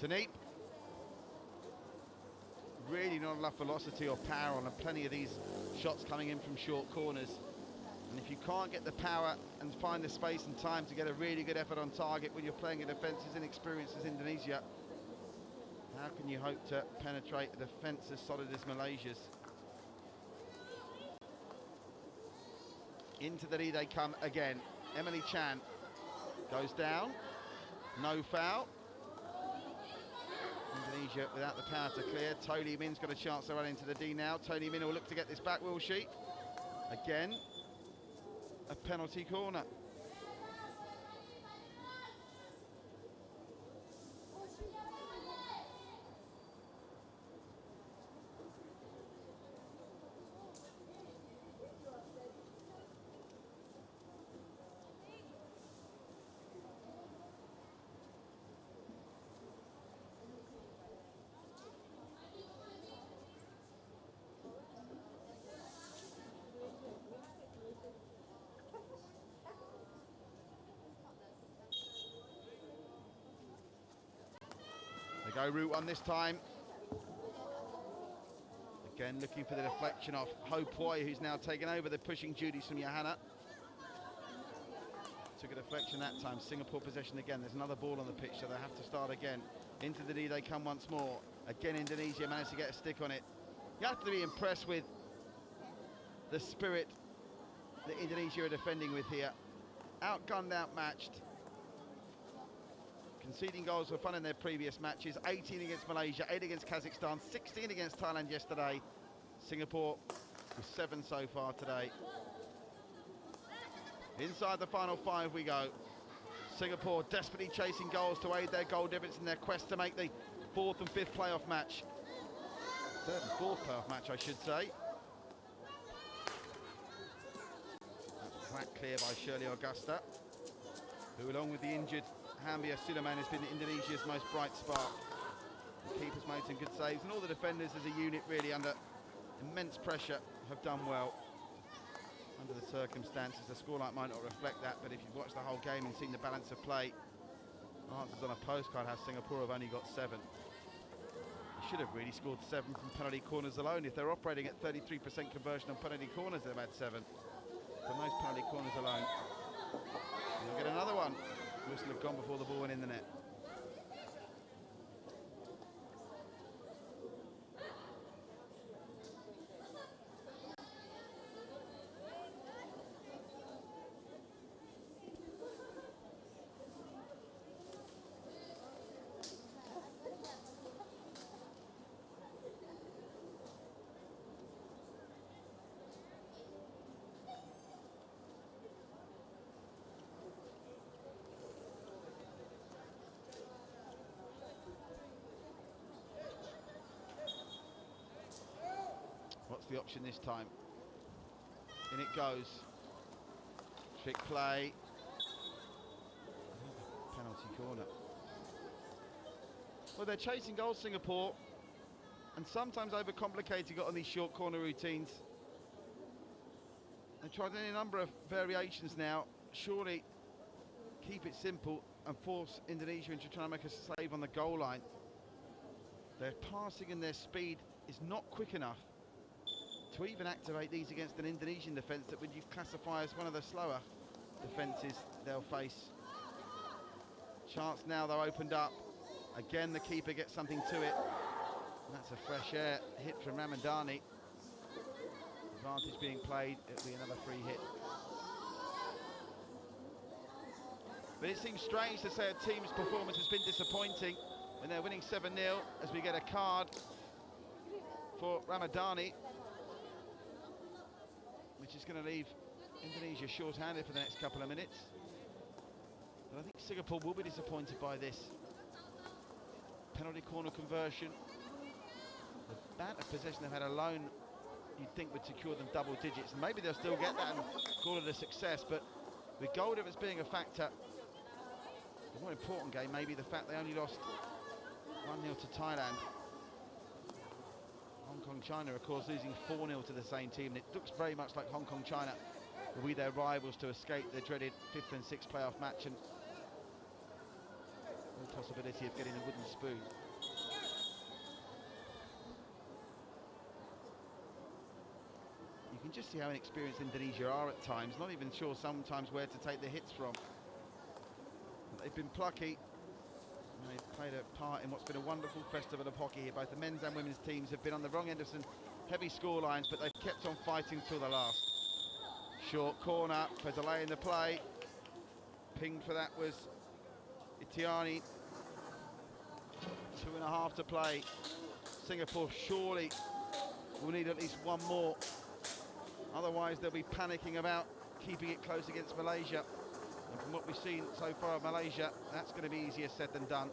Saneep, really not enough velocity or power on plenty of these shots coming in from short corners. And if you can't get the power and find the space and time to get a really good effort on target when you're playing a defence as inexperienced as Indonesia, how can you hope to penetrate a defence as solid as Malaysia's? Into the lead they come again. Emily Chan goes down, no foul. Indonesia without the power to clear. Tony Min's got a chance to run into the D now. Tony Min will look to get this back, will she? Again, a penalty corner. They go route one this time. Again, looking for the deflection off Ho Poi, who's now taken over the pushing duties from Johanna. Took a deflection that time. Singapore possession again. There's another ball on the pitch, so they have to start again. Into the D they come once more. Again, Indonesia managed to get a stick on it. You have to be impressed with the spirit that Indonesia are defending with here. Outgunned, outmatched. Conceding goals were fun in their previous matches. 18 against Malaysia, 8 against Kazakhstan, 16 against Thailand yesterday. Singapore with 7 so far today. Inside the final 5 we go. Singapore desperately chasing goals to aid their goal difference in their quest to make the 4th and 5th playoff match. 3rd and 4th playoff match, I should say. Flat clear by Shirley Augusta, who along with the injured Hambia Suleiman has been Indonesia's most bright spark. The keeper's made some good saves, and all the defenders as a unit really under immense pressure have done well under the circumstances. The scoreline might not reflect that, but if you've watched the whole game and seen the balance of play, Answers on a postcard how Singapore have only got 7. They should have really scored 7 from penalty corners alone. If they're operating at 33% conversion on penalty corners, they've had 7 from those penalty corners alone. And they'll get another one. Whistle have gone before the ball went in the net. What's the option this time? In it goes. Trick play. Penalty corner. Well, they're chasing goals, Singapore, and sometimes overcomplicating it on these short corner routines. They've tried any number of variations now. Surely keep it simple and force Indonesia into trying to make a save on the goal line. Their passing and their speed is not quick enough to even activate these against an Indonesian defence that would you classify as one of the slower defences they'll face. Chance now though opened up. Again the keeper gets something to it. And that's a fresh air hit from Ramadani. Advantage being played, it'll be another free hit. But it seems strange to say a team's performance has been disappointing when they're winning 7-0 as we get a card for Ramadani, which is going to leave Indonesia short-handed for the next couple of minutes. But I think Singapore will be disappointed by this. Penalty corner conversion. The amount of possession they've had alone, you'd think would secure them double digits. And maybe they'll still get that and call it a success, but with goal difference being a factor, the more important game may be the fact they only lost 1-0 to Thailand. Hong Kong China, of course, losing 4-0 to the same team. And it looks very much like Hong Kong China will be their rivals to escape the dreaded 5th and 6th playoff match, and no possibility of getting a wooden spoon. You can just see how inexperienced Indonesia are at times, not even sure sometimes where to take the hits from. But they've been plucky. And they've played a part in what's been a wonderful festival of hockey here. Both the men's and women's teams have been on the wrong end of some heavy score lines, but they've kept on fighting till the last. Short corner for delay in the play. Pinged for that was Itiani. 2.5 to play. Singapore surely will need at least one more. Otherwise they'll be panicking about keeping it close against Malaysia. And from what we've seen so far of Malaysia, that's going to be easier said than done.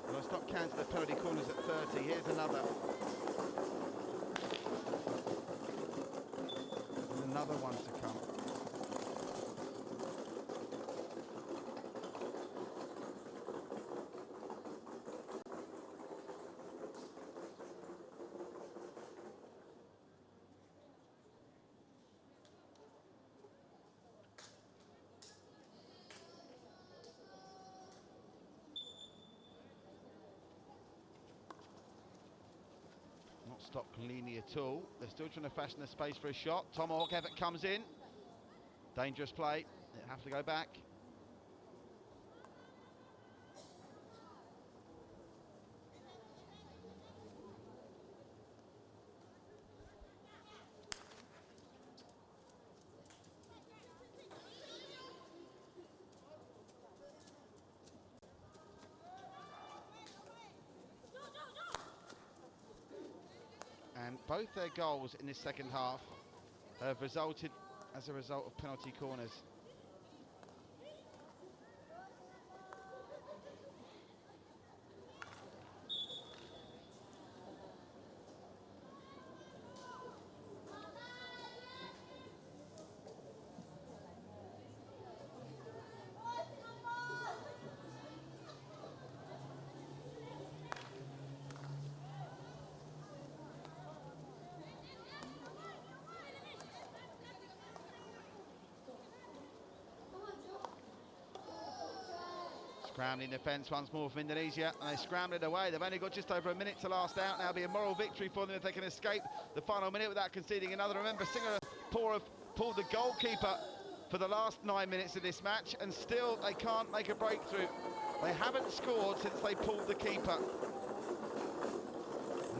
Well, I'll stop counting the penalty corners at 30. Here's another. And another one to come. Not stopped cleanly at all. They're still trying to fashion a space for a shot. Tomahawk effort comes in. Dangerous play. They have to go back. And both their goals in this second half have resulted as a result of penalty corners. Scrambling defence once more from Indonesia, and they scramble it away. They've only got just over a minute to last out. Now it'll be a moral victory for them if they can escape the final minute without conceding another. Remember, Singapore have pulled the goalkeeper for the last 9 minutes of this match, and still they can't make a breakthrough. They haven't scored since they pulled the keeper.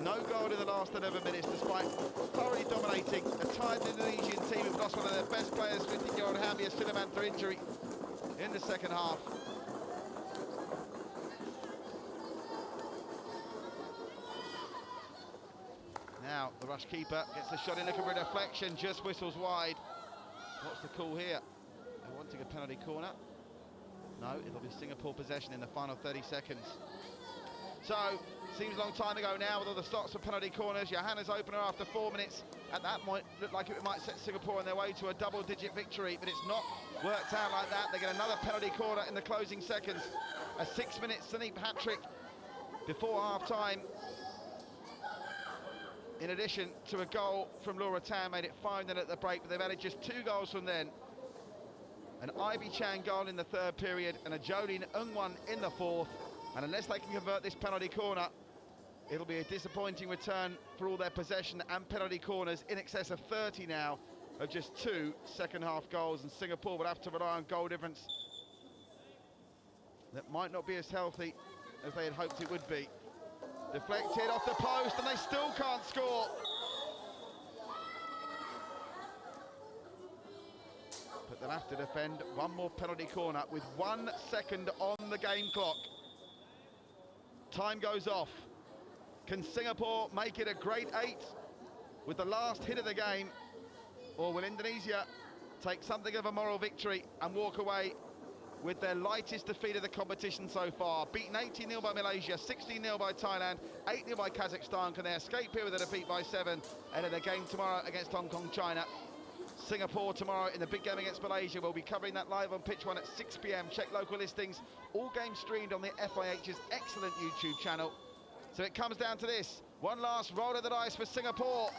No goal in the last 11 minutes, despite thoroughly dominating a tired Indonesian team who've lost one of their best players, 15-year-old Hamia Suleiman, through injury in the second half. Now the rush keeper gets the shot in, looking for a deflection, just whistles wide. What's the call here? They're wanting a penalty corner. No, it'll be Singapore possession in the final 30 seconds. So, seems a long time ago now with all the slots for penalty corners. Johanna's opener after 4 minutes. At that point, looked like it might set Singapore on their way to a double-digit victory, but it's not worked out like that. They get another penalty corner in the closing seconds. A 6-minute Saneep hat-trick before half-time. In addition to a goal from Laura Tan, made it 5-0 at the break, but they've added just 2 goals from then. An Ivy Chan goal in the third period and a Jolene Ng one in the fourth. And unless they can convert this penalty corner, it'll be a disappointing return for all their possession and penalty corners. In excess of 30 now of just 2 second-half goals, and Singapore will have to rely on goal difference that might not be as healthy as they had hoped it would be. Deflected off the post, and they still can't score. But they'll have to defend one more penalty corner with 1 second on the game clock. Time goes off. Can Singapore make it a great 8 with the last hit of the game? Or will Indonesia take something of a moral victory and walk away with their lightest defeat of the competition so far? Beaten 18-0 by Malaysia, 16-0 by Thailand, 8-0 by Kazakhstan. Can they escape here with a defeat by 7 ahead of the game tomorrow against Hong Kong, China? Singapore tomorrow in the big game against Malaysia. We'll be covering that live on Pitch 1 at 6 p.m. Check local listings. All games streamed on the FIH's excellent YouTube channel. So it comes down to this. One last roll of the dice for Singapore.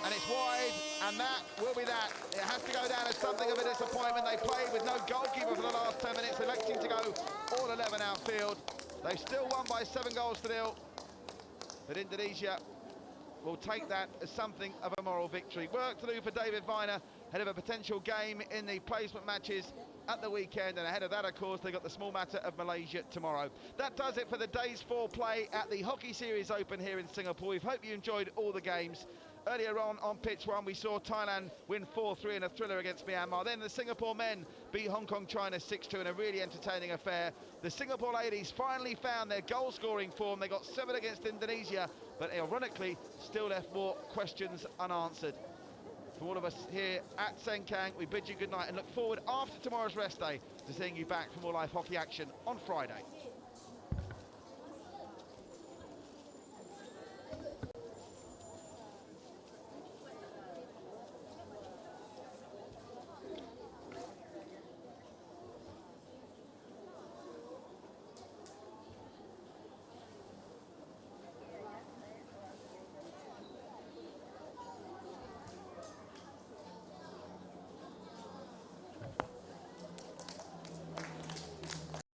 And it's wide, and that will be that. It has to go down as something of a disappointment. They played with no goalkeeper for the last 10 minutes, electing to go all 11 outfield. They still won by 7 goals to 0. But Indonesia will take that as something of a moral victory. Work to do for David Viner, ahead of a potential game in the placement matches at the weekend, and ahead of that, of course, they got the small matter of Malaysia tomorrow. That does it for the day's 4 play at the Hockey Series Open here in Singapore. We hope you enjoyed all the games. Earlier on Pitch 1, we saw Thailand win 4-3 in a thriller against Myanmar. Then the Singapore men beat Hong Kong, China 6-2 in a really entertaining affair. The Singapore ladies finally found their goal-scoring form. They got 7 against Indonesia, but ironically, still left more questions unanswered. From all of us here at Sengkang, we bid you good night and look forward after tomorrow's rest day to seeing you back for more live hockey action on Friday.